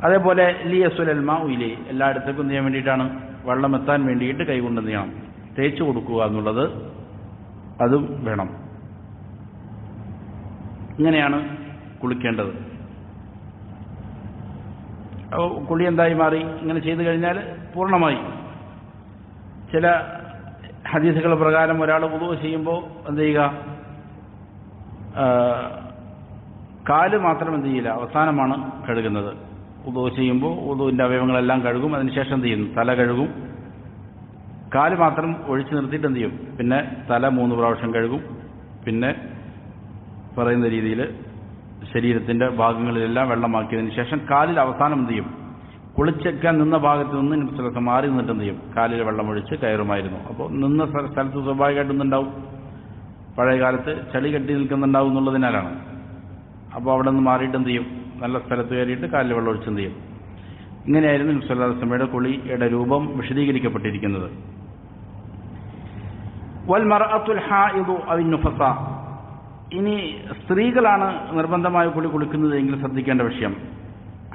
അതേപോലെ ലിയസുലൽ മാഉ ഇലൈ, എല്ലായിടത്തേക്കും ചെയ്യാൻ വേണ്ടിയിട്ടാണ്, വെള്ളം എത്താൻ വേണ്ടിയിട്ട് കൈകൊണ്ട് എന്ത് ചെയ്യണം, തേച്ച് കൊടുക്കുക എന്നുള്ളത് അതും വേണം. ഇങ്ങനെയാണ് കുളിക്കേണ്ടത്. കുളി എന്തായി മാറി, ഇങ്ങനെ ചെയ്തു കഴിഞ്ഞാൽ പൂർണ്ണമായി. ചില ഹദീസുകൾ പ്രകാരം ഒരാൾ വുദൂ ചെയ്യുമ്പോൾ എന്ത് ചെയ്യുക, കാല് മാത്രം എന്ത് ചെയ്യില്ല, അവസാനമാണ് കഴുകുന്നത്. വുദൂ ചെയ്യുമ്പോൾ വുദൂവിൻ്റെ അവയവങ്ങളെല്ലാം കഴുകും, അതിനുശേഷം എന്ത് ചെയ്യുന്നു, തല കഴുകും. കാല് മാത്രം ഒഴിച്ചു നിർത്തിയിട്ട് എന്ത് ചെയ്യും, പിന്നെ തല 3 പ്രാവശ്യം കഴുകും. പിന്നെ പറയുന്ന രീതിയിൽ ശരീരത്തിൻ്റെ ഭാഗങ്ങളിലെല്ലാം വെള്ളമാക്കിയതിന് ശേഷം കാലിൽ അവസാനം എന്ത് ചെയ്യും, കുളിച്ചേക്കാൻ നിന്ന ഭാഗത്ത് നിന്ന് നബി സല്ലല്ലാഹു അലൈഹി വസല്ലം മാറി നിന്നിട്ട് എന്ത് ചെയ്യും, കാലിൽ വെള്ളമൊഴിച്ച് കയറുമായിരുന്നു. അപ്പോൾ നിന്ന സ്ഥലത്ത് സ്വാഭാവികമായിട്ടൊന്നുണ്ടാവും, പഴയ കാലത്ത് ചളി കെട്ടി നിൽക്കുന്നുണ്ടാവും എന്നുള്ളതിനാലാണ്. അപ്പോൾ അവിടെ നിന്ന് മാറിയിട്ട് എന്ത് ചെയ്യും, നല്ല സ്ഥലത്ത് കയറിയിട്ട് കാലിൽ വെള്ളമൊഴിച്ച് എന്ത് ചെയ്യും. ഇങ്ങനെയായിരുന്നു നബി സല്ലല്ലാഹു അലൈഹി വസല്ലമയുടെ കുളിയുടെ രൂപം വിശദീകരിക്കപ്പെട്ടിരിക്കുന്നത്. വൽ മർഅത്തുൽ ഹായിദു അവിൻ നുഫസ, ഇനി സ്ത്രീകളാണ് നിർബന്ധമായ കുളിക്കുന്നത് എങ്കിൽ ശ്രദ്ധിക്കേണ്ട വിഷയം,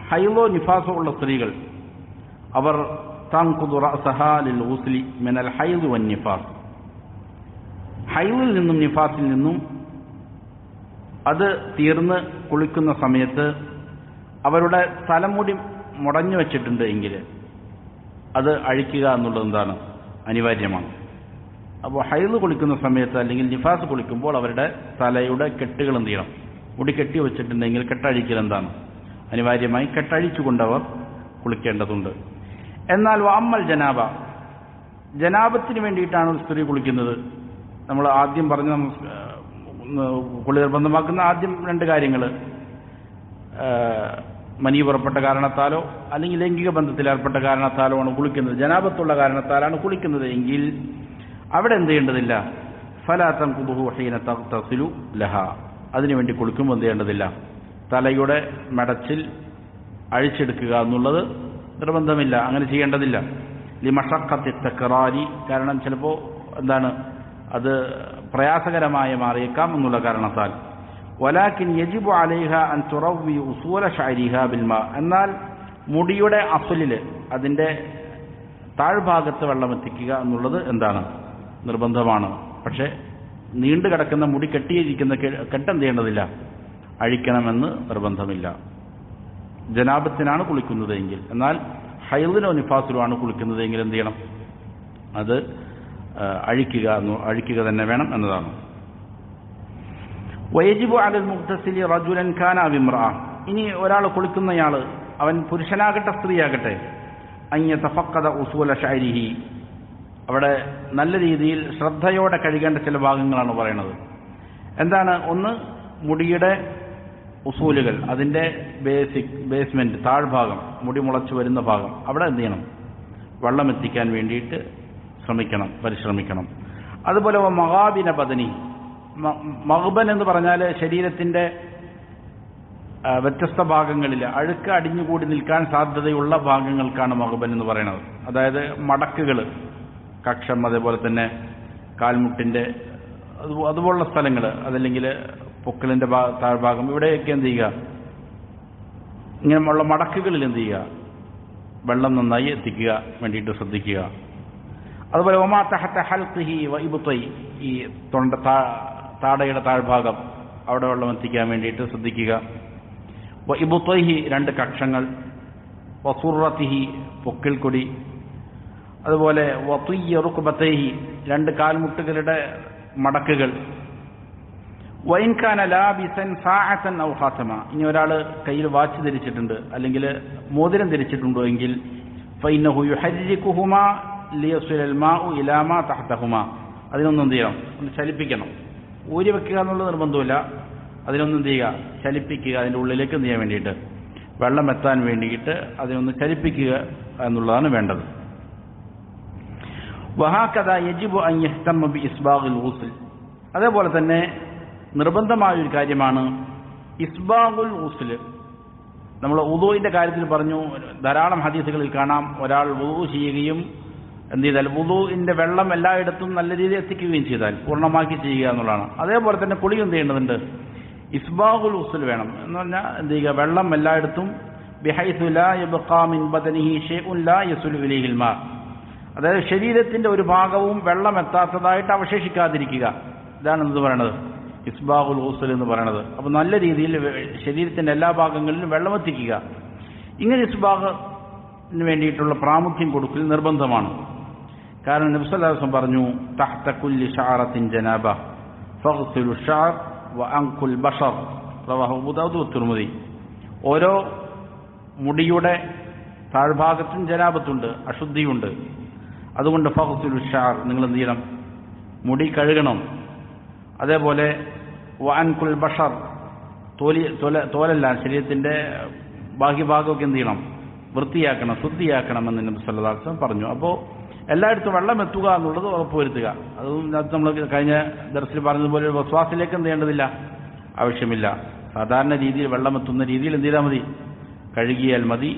ഹൈലോ നിഫാസോ ഉള്ള സ്ത്രീകൾ അവർ തൻഖുദു റഅസഹാ ലിൽ ഗുസ്ലി മിനൽ ഹൈദ് വൻ നിഫാസ്, ഹൈദിൽ നിന്നും നിഫാസിൽ നിന്നും അത് തീർന്ന് കുളിക്കുന്ന സമയത്ത് അവരുടെ തലമുടി മുടഞ്ഞു വച്ചിട്ടുണ്ട് എങ്കിൽ അത് അഴിക്കുക എന്നുള്ളത് എന്താണ്, അനിവാര്യമാണ്. അപ്പോൾ ഹൈദ് കുളിക്കുന്ന സമയത്ത് അല്ലെങ്കിൽ നിഫാസ് കുളിക്കുമ്പോൾ അവരുടെ തലയുടെ കെട്ടുകൾ എന്ത് ചെയ്യണം, മുടി കെട്ടി വെച്ചിട്ടുണ്ടെങ്കിൽ കെട്ടഴിക്കൽ എന്താണ്, അനിവാര്യമായി കെട്ടഴിച്ചുകൊണ്ടവർ കുളിക്കേണ്ടതുണ്ട്. എന്നാൽ അമ്മൽ ജനാബ, ജനാബത്തിന് വേണ്ടിയിട്ടാണ് ഒരു സ്ത്രീ കുളിക്കുന്നത്. നമ്മൾ ആദ്യം പറഞ്ഞ കുളി നിർബന്ധമാക്കുന്ന ആദ്യം രണ്ട് കാര്യങ്ങൾ, മനി പുറപ്പെട്ട കാരണത്താലോ അല്ലെങ്കിൽ ലൈംഗിക ബന്ധത്തിൽ ഏർപ്പെട്ട കാരണത്താലോ ആണ് കുളിക്കുന്നത്. ജനാബത്തുള്ള കാരണത്താലാണ് കുളിക്കുന്നത് എങ്കിൽ അവിടെ എന്ത് ചെയ്യേണ്ടതില്ല, ഫലാ തൻഖുദുഹു ഹീന തഗ്തസിലു ലഹാ, അതിനുവേണ്ടി കുളിക്കുമ്പോൾ എന്ത് ചെയ്യേണ്ടതില്ല, തലയുടെ മടച്ചിൽ അഴിച്ചെടുക്കുക എന്നുള്ളത് നിർബന്ധമില്ല, അങ്ങനെ ചെയ്യേണ്ടതില്ല. ലിമഷഖത്തി തക്റാരി, കാരണം ചിലപ്പോൾ എന്താണ് അത് പ്രയാസകരമായി മാറിയേക്കാം എന്നുള്ള കാരണത്താൽ. വലാകിൻ യജിബു അലൈഹ അൻ തുറവ്വി ഉസൂല ശഅരിഹ ബിൽമാ, എന്നാൽ മുടിയുടെ അസ്ലിൽ അതിൻ്റെ താഴ്ഭാഗത്ത് വെള്ളം എത്തിക്കുക എന്നുള്ളത് എന്താണ് നിർബന്ധമാണ്. പക്ഷേ നീണ്ടു കിടക്കുന്ന മുടി കെട്ടിയിരിക്കുന്ന കെട്ടെന്ത് ചെയ്യേണ്ടതില്ല, അഴിക്കണമെന്ന് നിർബന്ധമില്ല. ജനാബത്തിനാണ് കുളിക്കുന്നതെങ്കിൽ. എന്നാൽ ഹൈദിനോ നിഫാസിലോ ആണ് കുളിക്കുന്നതെങ്കിൽ എന്ത് ചെയ്യണം, അത് അഴിക്കുക തന്നെ വേണം എന്നതാണ്. വയജിബു അലൽ മുഗ്തസിലി റജുലൻ കാന ഔ ഇംറഅ, ഇനി ഒരാൾ കുളിക്കുന്നയാൾ അവൻ പുരുഷനാകട്ടെ സ്ത്രീയാകട്ടെ, അൻ യതഫഖദ ഉസൂല ശഅരിഹി, അവിടെ നല്ല രീതിയിൽ ശ്രദ്ധയോടെ കഴുകേണ്ട ചില ഭാഗങ്ങളാണ് പറയുന്നത്. എന്താണ്? ഒന്ന്, മുടിയുടെ ഉസൂലുകൾ, അതിൻ്റെ ബേസ്മെന്റ്, താഴ്ഭാഗം, മുടി മുളച്ചു വരുന്ന ഭാഗം, അവിടെ എന്ത് ചെയ്യണം, വെള്ളം എത്തിക്കാൻ വേണ്ടിയിട്ട് പരിശ്രമിക്കണം. അതുപോലെ മഗാബിന ബദനി, മഗ്ബൻ എന്ന് പറഞ്ഞാൽ ശരീരത്തിൻ്റെ വ്യത്യസ്ത ഭാഗങ്ങളിൽ അഴുക്ക് അടിഞ്ഞുകൂടി നിൽക്കാൻ സാധ്യതയുള്ള ഭാഗങ്ങൾക്കാണ് മഗ്ബൻ എന്ന് പറയുന്നത്. അതായത് മടക്കുകൾ, കക്ഷം, അതേപോലെ തന്നെ കാൽമുട്ടിൻ്റെ അതുപോലുള്ള സ്ഥലങ്ങൾ, അതല്ലെങ്കിൽ പൊക്കിളിൻ്റെ താഴ്ഭാഗം, ഇവിടെയൊക്കെ എന്ത് ചെയ്യുക, ഇങ്ങനെയുള്ള മടക്കുകളിൽ എന്ത് ചെയ്യുക, വെള്ളം നന്നായി എത്തിക്കുക വേണ്ടിയിട്ട് ശ്രദ്ധിക്കുക. അതുപോലെ ഒമാ തഹത ഹൽഖിഹി വ ഇബ്തൈ, ഈ താടയുടെ താഴ്ഭാഗം, അവിടെ വെള്ളം എത്തിക്കാൻ വേണ്ടിയിട്ട് ശ്രദ്ധിക്കുക. വ ഇബ്തൈഹി, രണ്ട് കക്ഷങ്ങൾ, വ സുറത്തിഹി, പൊക്കിൾക്കൊടി, അതുപോലെ വതുയ്യ റുക്ബതൈഹി, രണ്ട് കാൽമുട്ടുകളുടെ മടക്കുകൾ. വൈൻ കാന ലാബിസൻ സാഅതൻ ഔ ഖാതമ, ഇനി ഒരാൾ കയ്യിൽ വാച്ച് ധരിച്ചിട്ടുണ്ട് അല്ലെങ്കിൽ മോതിരം ധരിച്ചിട്ടുണ്ടോ എങ്കിൽ ഫൈനഹു യുഹർരികുഹുമാ ലിയസ്ലൽ മാഉ ഇലാ മാ തഹതഹുമാ, അതിനൊന്നും എന്ത് ചെയ്യണം, ഒന്ന് ചലിപ്പിക്കണം. ഊരി വെക്കുക എന്നുള്ള നിർബന്ധമില്ല, അതിനൊന്നും എന്ത് ചെയ്യുക, ചലിപ്പിക്കുക, അതിൻ്റെ ഉള്ളിലേക്ക് എന്ത് ചെയ്യാൻ വേണ്ടിയിട്ട്, വെള്ളം എത്താൻ വേണ്ടിയിട്ട് അതിനൊന്ന് ചലിപ്പിക്കുക എന്നുള്ളതാണ് വേണ്ടത്. വഹാകദാ യജിബു അൻ യഹ്തമ ബി ഇസ്ബാഗിൽ ഗുസ്ൽ, അതേപോലെ തന്നെ നിർബന്ധമായൊരു കാര്യമാണ് ഇസ്ബാഗുൽ ഗുസ്ൽ. നമ്മൾ വുദൂഇന്റെ കാര്യത്തിൽ പറഞ്ഞു, ധാരാളം ഹദീസുകളിൽ കാണാം ഒരാൾ വുദൂ ചെയ്യുകയും എന്ത് ചെയ്താൽ വുദൂഇന്റെ വെള്ളം എല്ലായിടത്തും നല്ല രീതിയിൽ എത്തിക്കുകയും ചെയ്താൽ പൂർണ്ണമാക്കി ചെയ്യുക എന്നുള്ളതാണ്. അതേപോലെ തന്നെ കുളി എന്ത് ചെയ്യേണ്ടതുണ്ട്, ഇസ്ബാഗുൽ ഗുസ്ൽ വേണം എന്ന് പറഞ്ഞാൽ എന്ത് ചെയ്യുക, വെള്ളം എല്ലായിടത്തും ബിഹൈസു ലാ യബ്ഖാ മിൻ ബദനിഹി ഷൈഉൻ ലാ യസുലു ഇലൈഹിൽ മാ, അതായത് ശരീരത്തിന്റെ ഒരു ഭാഗവും വെള്ളം എത്താത്തതായിട്ട് അവശേഷിക്കാതിരിക്കുക, ഇതാണ് എന്ത് പറയണത്, ഇസ്ബാഗുൽ ഗുസ്ൽ എന്ന് പറയണത്. അപ്പോൾ നല്ല രീതിയിൽ ശരീരത്തിന്റെ എല്ലാ ഭാഗങ്ങളിലും വെള്ളം എത്തിക്കുക. ഇങ്ങനെ ഇസ്ബാഗിന് വേണ്ടിയിട്ടുള്ള പ്രാമുഖ്യം കൊടുക്കൽ നിർബന്ധമാണ്. കാരണം നബി സല്ലല്ലാഹു അലൈഹി വസല്ലം പറഞ്ഞു, തഹ്ത കുല്ലി ശഅറത്തിൻ ജനാബ ഫഗ്സിലു ശഅർ വ അൻകുൽ ബശർ, റവാഹു അബൂ ദാവൂദ് വത്തിർമിദി. ഓരോ മുടിയുടെ താഴ്ഭാഗത്തും ജനാബത്തുണ്ട്, അശുദ്ധിയുണ്ട്. അതുകൊണ്ട് ഫഗ്സിലു ശഅർ, നിങ്ങൾ എന്ത് ചെയ്യണം, മുടി കഴുകണം. അതേപോലെ വ അൻകുൽ ബശർ, തോലല്ല ശരീരത്തിന്റെ ബാഹ്യഭാഗമൊക്കെ എന്ത് ചെയ്യണം, വൃത്തിയാക്കണം, ശുദ്ധിയാക്കണമെന്ന് നബി സല്ലല്ലാഹു അലൈഹി വസല്ലം പറഞ്ഞു. അപ്പോൾ എല്ലായിടത്തും വെള്ളം എത്തുക എന്നുള്ളത് ഉറപ്പുവരുത്തുക. അതും നമ്മൾ കഴിഞ്ഞ ദർസിൽ പറഞ്ഞതുപോലെ വസ്വാസിലേക്ക് എന്ത് ചെയ്യേണ്ടതില്ല, ആവശ്യമില്ല. സാധാരണ രീതിയിൽ വെള്ളം എത്തുന്ന രീതിയിൽ എന്ത് ചെയ്താൽ മതി, കഴുകിയാൽ മതി.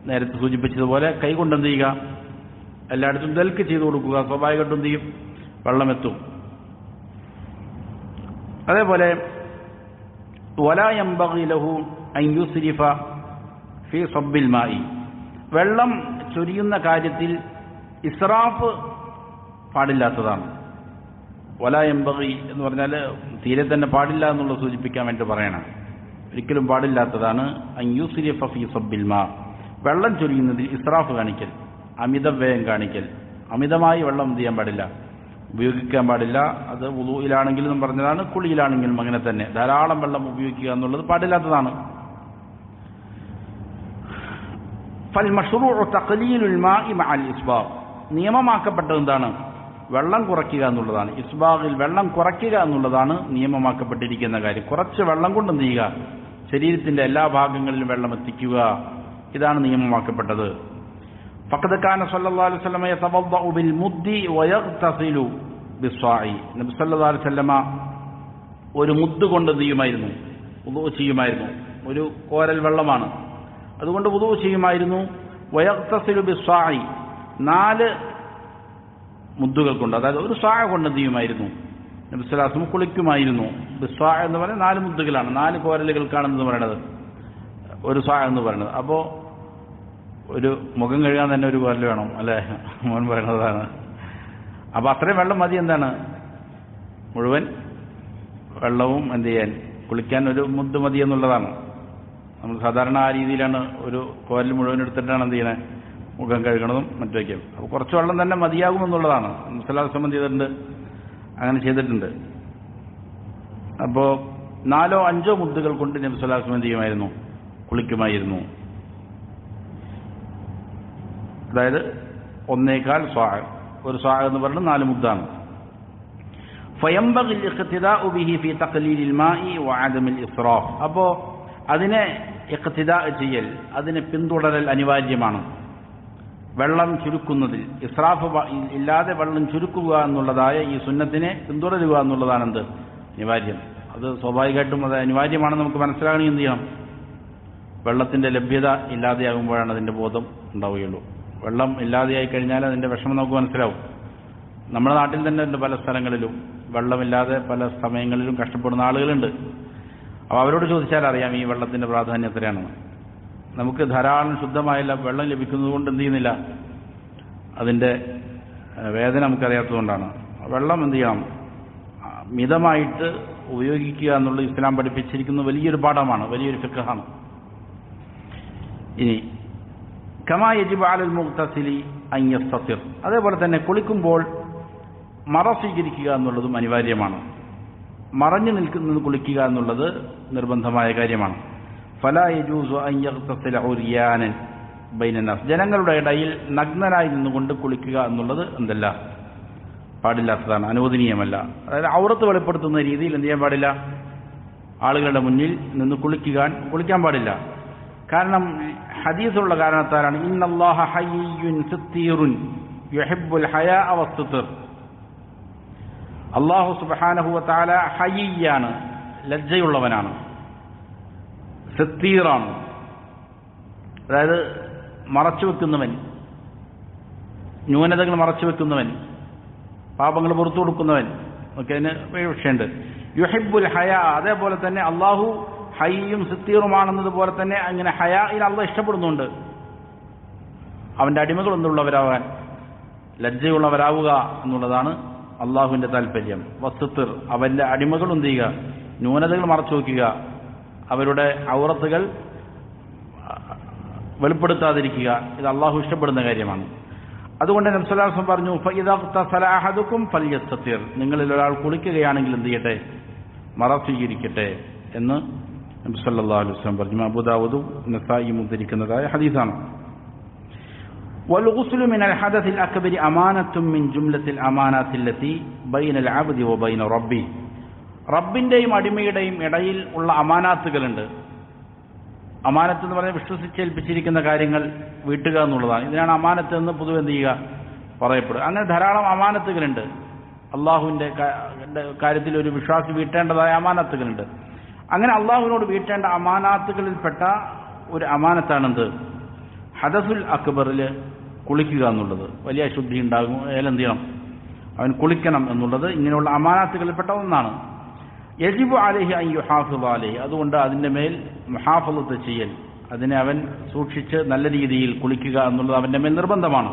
നേരത്തെ സൂചിപ്പിച്ചതുപോലെ കൈകൊണ്ട് എന്ത് ചെയ്യുക, എല്ലായിടത്തും ദൽക്ക് ചെയ്തു കൊടുക്കുക, സ്വാഭാവികമായിട്ടും എന്ത് ചെയ്യും, വെള്ളം എത്തും. അതേപോലെ വലാ യംബഗി ലഹു അൻ യുസ്രിഫ ഫീ സബ്ബിൽ മാഇ, വെള്ളം ചൊരിയുന്ന കാര്യത്തിൽ ഇസ്റാഫ് പാടില്ലാത്തതാണ്. വലാ യംബഗി എന്ന് പറഞ്ഞാൽ തീരെ തന്നെ പാടില്ല എന്നുള്ളത് സൂചിപ്പിക്കാൻ വേണ്ടി പറയണം. ഒരിക്കലും പാടില്ലാത്തതാണ് അൻ യുസ്രിഫ ഫീ സബ്ബിൽ മാ, വെള്ളം ചൊരിയുന്നതിൽ ഇസ്റാഫ് കാണിക്കൽ, അമിതവ്യയം കാണിക്കൽ. അമിതമായി വെള്ളം എന്ത് ചെയ്യാൻ പാടില്ല, ഉപയോഗിക്കാൻ പാടില്ല. അത് വുളൂഇലാണെങ്കിലും പറഞ്ഞതാണ്, കുളിയിലാണെങ്കിലും അങ്ങനെ തന്നെ ധാരാളം വെള്ളം ഉപയോഗിക്കുക എന്നുള്ളത് പാടില്ലാത്തതാണ്. ഫൽ മശ്റൂഉ തഖ്ലീലുൽ മാഇ മഅൽ ഇസ്ബാഗ്, നിയമമാക്കപ്പെട്ടത് എന്താണ്, വെള്ളം കുറയ്ക്കുക എന്നുള്ളതാണ്. ഇസ്ബാഗിൽ വെള്ളം കുറയ്ക്കുക എന്നുള്ളതാണ് നിയമമാക്കപ്പെട്ടിരിക്കുന്ന കാര്യം. കുറച്ച് വെള്ളം കൊണ്ട് എന്ത് ചെയ്യുക, ശരീരത്തിന്റെ എല്ലാ ഭാഗങ്ങളിലും വെള്ളം എത്തിക്കുക, ഇതാണ് നിയമമാക്കപ്പെട്ടത്. ഫഖദ് കാന സല്ലല്ലാഹു അലൈഹി വസല്ലം യതവദ്ദഉ ബിൽ മുദ്ദി വയഗ്തസിലു ബിസ്സാഇ. നബി സല്ലല്ലാഹു അലൈഹി വസല്ലം ഒരു മുദ്ദ് കൊണ്ട് എന്ത് ചെയ്യുമായിരുന്നു, വുദൂ ചെയ്യുമായിരുന്നു. ഒരു കോരൽ വെള്ളമാണ്, അതുകൊണ്ട് വുദൂ ചെയ്യുമായിരുന്നു. വയഗ്തസിലു ബിസ്സാഇ, 4 മുദ്ദുകൾ കൊണ്ട്, അതായത് ഒരു സാഅ കൊണ്ട് എന്ത് ചെയ്യുമായിരുന്നു, നബി സല്ലല്ലാഹു അലൈഹി വസല്ലം കുളിക്കുമായിരുന്നു. ബിസ്സാ എന്ന് പറയുന്നത് 4 മുദ്ദുകളാണ്, 4 കോരലുകൾക്കാണെന്ന് പറയുന്നത് ഒരു സാ എന്ന് പറയുന്നത്. അപ്പോൾ ഒരു മുഖം കഴുകാൻ തന്നെ ഒരു കോരൽ വേണം അല്ലേ, മോൻ പറയുന്നതാണ്. അപ്പോൾ അത്രയും വെള്ളം മതി, എന്താണ്, മുഴുവൻ വെള്ളവും എന്ത് ചെയ്യാൻ, കുളിക്കാൻ ഒരു മുദ്ദ് മതി എന്നുള്ളതാണ്. നമ്മൾ സാധാരണ ആ രീതിയിലാണ് ഒരു കോരൽ മുഴുവൻ എടുത്തിട്ടാണ് എന്ത് ചെയ്യണേ, മുഖം കഴുകണതും മറ്റൊക്കെ. അപ്പോൾ കുറച്ച് വെള്ളം തന്നെ മതിയാകുമെന്നുള്ളതാണ്. മുസ്ലിം സംബന്ധം ചെയ്തിട്ടുണ്ട്, അങ്ങനെ ചെയ്തിട്ടുണ്ട്. അപ്പോൾ 4 or 5 മുദ്ദുകൾ കൊണ്ട് നബി സല്ലല്ലാഹു അലൈഹി വസല്ലം എന്ത് ചെയ്യുമായിരുന്നു, കുളിക്കുമായിരുന്നു. അതായത് 1.25 സ്വാ, ഒരു സ്വാ എന്ന് പറയുന്നത് 4 മുദ്ദാണ്. ഫയംബഗി ഇഖ്തിദാഉ ബിഹി ഫീ തഖ്ലീലിൽ മാഇ വഅദമിൽ ഇസ്റാഫ്. അപ്പോൾ അതിനെ ഇഖ്തിദാ ചെയ്യൽ, അതിനെ പിന്തുടരൽ അനിവാര്യമാണ്. വെള്ളം ചുരുക്കുന്നതിൽ ഇസ്രാഫ് ഇല്ലാതെ വെള്ളം ചുരുക്കുക എന്നുള്ളതായ ഈ സുന്നത്തിനെ പിന്തുടരുക എന്നുള്ളതാണ് എന്ത്, അനിവാര്യം. അത് സ്വാഭാവികമായിട്ടും അത് അനിവാര്യമാണെന്ന് നമുക്ക് മനസ്സിലാകണമെങ്കിൽ എന്ത് ചെയ്യണം, വെള്ളത്തിന്റെ ലഭ്യത ഇല്ലാതെയാകുമ്പോഴാണ് അതിന്റെ ബോധം ഉണ്ടാവുകയുള്ളൂ. വെള്ളം ഇല്ലാതെയായി കഴിഞ്ഞാൽ അതിന്റെ വിഷമം നമുക്ക് മനസ്സിലാവും. നമ്മുടെ നാട്ടിൽ തന്നെ ഉണ്ട് പല സ്ഥലങ്ങളിലും വെള്ളമില്ലാതെ പല സമയങ്ങളിലും കഷ്ടപ്പെടുന്ന ആളുകളുണ്ട്. അപ്പോൾ അവരോട് ചോദിച്ചാൽ അറിയാം ഈ വെള്ളത്തിന്റെ പ്രാധാന്യം എത്രയാണെന്ന്. നമുക്ക് ധാരാളം ശുദ്ധമായ വെള്ളം ലഭിക്കുന്നത് കൊണ്ട് എന്ത് ചെയ്യുന്നില്ല, അതിൻ്റെ വേദന നമുക്കറിയാത്തതുകൊണ്ടാണ്. വെള്ളം എന്ത് ചെയ്യണം, മിതമായിട്ട് ഉപയോഗിക്കുക എന്നുള്ളത് ഇസ്ലാം പഠിപ്പിച്ചിരിക്കുന്ന വലിയൊരു പാഠമാണ്, വലിയൊരു ഫിഖ്ഹാണ്. ഇനി കമാ യജിബു അലൽ മുഗ്തസിലി അൻ യസ്തതിർ, അതേപോലെ തന്നെ കുളിക്കുമ്പോൾ മറ സ്വീകരിക്കുക എന്നുള്ളതും അനിവാര്യമാണ്. മറഞ്ഞു നിൽക്കുന്നത് കുളിക്കുക എന്നുള്ളത് നിർബന്ധമായ കാര്യമാണ്. ഫലാ യജൂസു അൻ യഗ്തസില ഉരിയാനൻ ബൈനന്നാസ്, ജനങ്ങളുടെ ഇടയിൽ നഗ്നനായി നിന്നുകൊണ്ട് കുളിക്കുക എന്നുള്ളത് എന്തല്ല, പാടില്ലാത്തതാണ്, അനുവദനീയമല്ല. അതായത് ഔറത്ത് വെളിപ്പെടുത്തുന്ന രീതിയിൽ എന്ത് ചെയ്യാൻ പാടില്ല, ആളുകളുടെ മുന്നിൽ നിന്ന് കുളിക്കാൻ പാടില്ല. കാരണം ഹദീസുള്ള കാരണത്താലാണ് ഇന്നല്ലാഹ ഹയ്യുൻ സിത്തീറുൻ യുഹിബ്ബുൽ ഹയാഅ വസ്തിർ. അല്ലാഹു സുബ്ഹാനഹു വ തആല ഹയ്യാണ്, ലജ്ജയുള്ളവനാണ്, സിത്തീറാണ്, അതായത് മറച്ചു വെക്കുന്നവൻ, ന്യൂനതകൾ മറച്ചു വെക്കുന്നവൻ, പാപങ്ങൾ പുറത്തു കൊടുക്കുന്നവൻ ഒക്കെ അതിന് വിഷയമുണ്ട്. യുഹിബ്ബുൽ ഹയാ, അതേപോലെ തന്നെ അള്ളാഹു ഹയ്യും സിത്തീറുമാണെന്നതുപോലെ തന്നെ അങ്ങനെ ഹയായിൽ അള്ളാഹ് ഇഷ്ടപ്പെടുന്നുണ്ട്. അവന്റെ അടിമകൾ എന്നുള്ളവരാകാൻ, ലജ്ജയുള്ളവരാവുക എന്നുള്ളതാണ് അള്ളാഹുവിന്റെ താല്പര്യം. വസ്തുത്തിർ, അവന്റെ അടിമകൾ എന്ത് ചെയ്യുക, ന്യൂനതകൾ മറച്ചു വയ്ക്കുക, അവരുടെ ഔറത്തുകൾ വെളിപ്പെടുത്താതിരിക്കുക, ഇത് അള്ളാഹു ഇഷ്ടപ്പെടുന്ന കാര്യമാണ്. അതുകൊണ്ട് നബി സല്ലല്ലാഹു അലൈഹി വസല്ലം പറഞ്ഞു ഫഇദാ ഖതസല അഹദുക്കും ഫൽയസ്തതിർ, നിങ്ങളിൽ ഒരാൾ കുളിക്കുകയാണെങ്കിൽ എന്ത് ചെയ്യട്ടെ, മറ സ്വീകരിക്കട്ടെ എന്ന് നബി സല്ലല്ലാഹു അലൈഹി വസല്ലം പറഞ്ഞു. അബൂ ദാവൂദും നസായിയും ഉദ്ധരിക്കുന്നതായ ഹദീസാണ്. والغسل من الحدث الأكبر أمانة من جملة الأمانات التي بين العبد وبين ربه. റബ്ബിന്റെയും അടിമയുടെയും ഇടയിൽ ഉള്ള അമാനാത്തുകളുണ്ട്. അമാനത്ത് എന്ന് പറഞ്ഞാൽ വിശ്വസിച്ചേൽപ്പിച്ചിരിക്കുന്ന കാര്യങ്ങൾ വീട്ടുക എന്നുള്ളതാണ്. ഇതിനാണ് അമാനത്ത് എന്ന് പൊതുവെ എന്ത് ചെയ്യുക, പറയപ്പെടുക. അങ്ങനെ ധാരാളം അമാനത്തുകളുണ്ട്. അള്ളാഹുവിന്റെ കാര്യത്തിൽ ഒരു വിശ്വാസി വീട്ടേണ്ടതായ അമാനത്തുകളുണ്ട്. അങ്ങനെ അള്ളാഹുവിനോട് വീട്ടേണ്ട അമാനാത്തുകളിൽപ്പെട്ട ഒരു അമാനത്താണെന്ത്, ഹദസുൽ അക്ബറിൽ കുളിക്കുക എന്നുള്ളത്. വലിയ അശുദ്ധി ഉണ്ടാകും, അയാൾ എന്ത് ചെയ്യണം, അവൻ കുളിക്കണം എന്നുള്ളത് ഇങ്ങനെയുള്ള അമാനാത്തുകളിൽപ്പെട്ട ഒന്നാണ്. യജിബു അലൈഹി അൻ യുഹാഫിള അലൈഹി, അതുകൊണ്ട് അതിൻ്റെ മേൽ മുഹാഫളത്ത് ചെയ്യൽ, അതിനെ അവൻ സൂക്ഷിച്ച് നല്ല രീതിയിൽ കുളിക്കുക എന്നുള്ളത് അവൻ്റെ മേൽ നിർബന്ധമാണ്.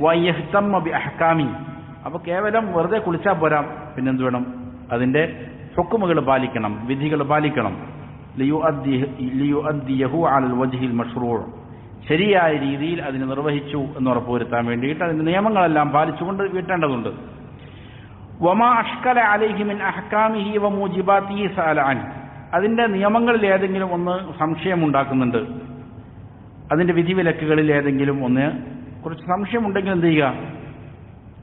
വയഹ്തമ്മ ബി അഹ്കാമി, അപ്പോൾ കേവലം വെറുതെ കുളിച്ചാൽ പോരാ, പിന്നെന്ത് വേണം, അതിൻ്റെ ഹുക്മുകൾ പാലിക്കണം, വിധികൾ പാലിക്കണം. ലിയുഅദ്ദിയഹു അലൽ വജ്ഹിൽ മശ്റൂഅ്, ശരിയായ രീതിയിൽ അതിനെ നിർവഹിച്ചു എന്ന് ഉറപ്പുവരുത്താൻ വേണ്ടിയിട്ട് അതിൻ്റെ നിയമങ്ങളെല്ലാം പാലിച്ചുകൊണ്ട് വീട്ടേണ്ടതുണ്ട്. വമാ അഷ്കല അലൈഹി മിൻ അഹ്കാമിഹി വ മൂജിബാതിഹി സഅല അൻ, അതിൻ്റെ നിയമങ്ങളിൽ ഏതെങ്കിലും ഒന്ന് സംശയമുണ്ടാക്കുന്നുണ്ട്, അതിൻ്റെ വിധിവിലക്കുകളിൽ ഏതെങ്കിലും ഒന്ന് കുറിച്ച് സംശയമുണ്ടെങ്കിൽ എന്ത് ചെയ്യുക,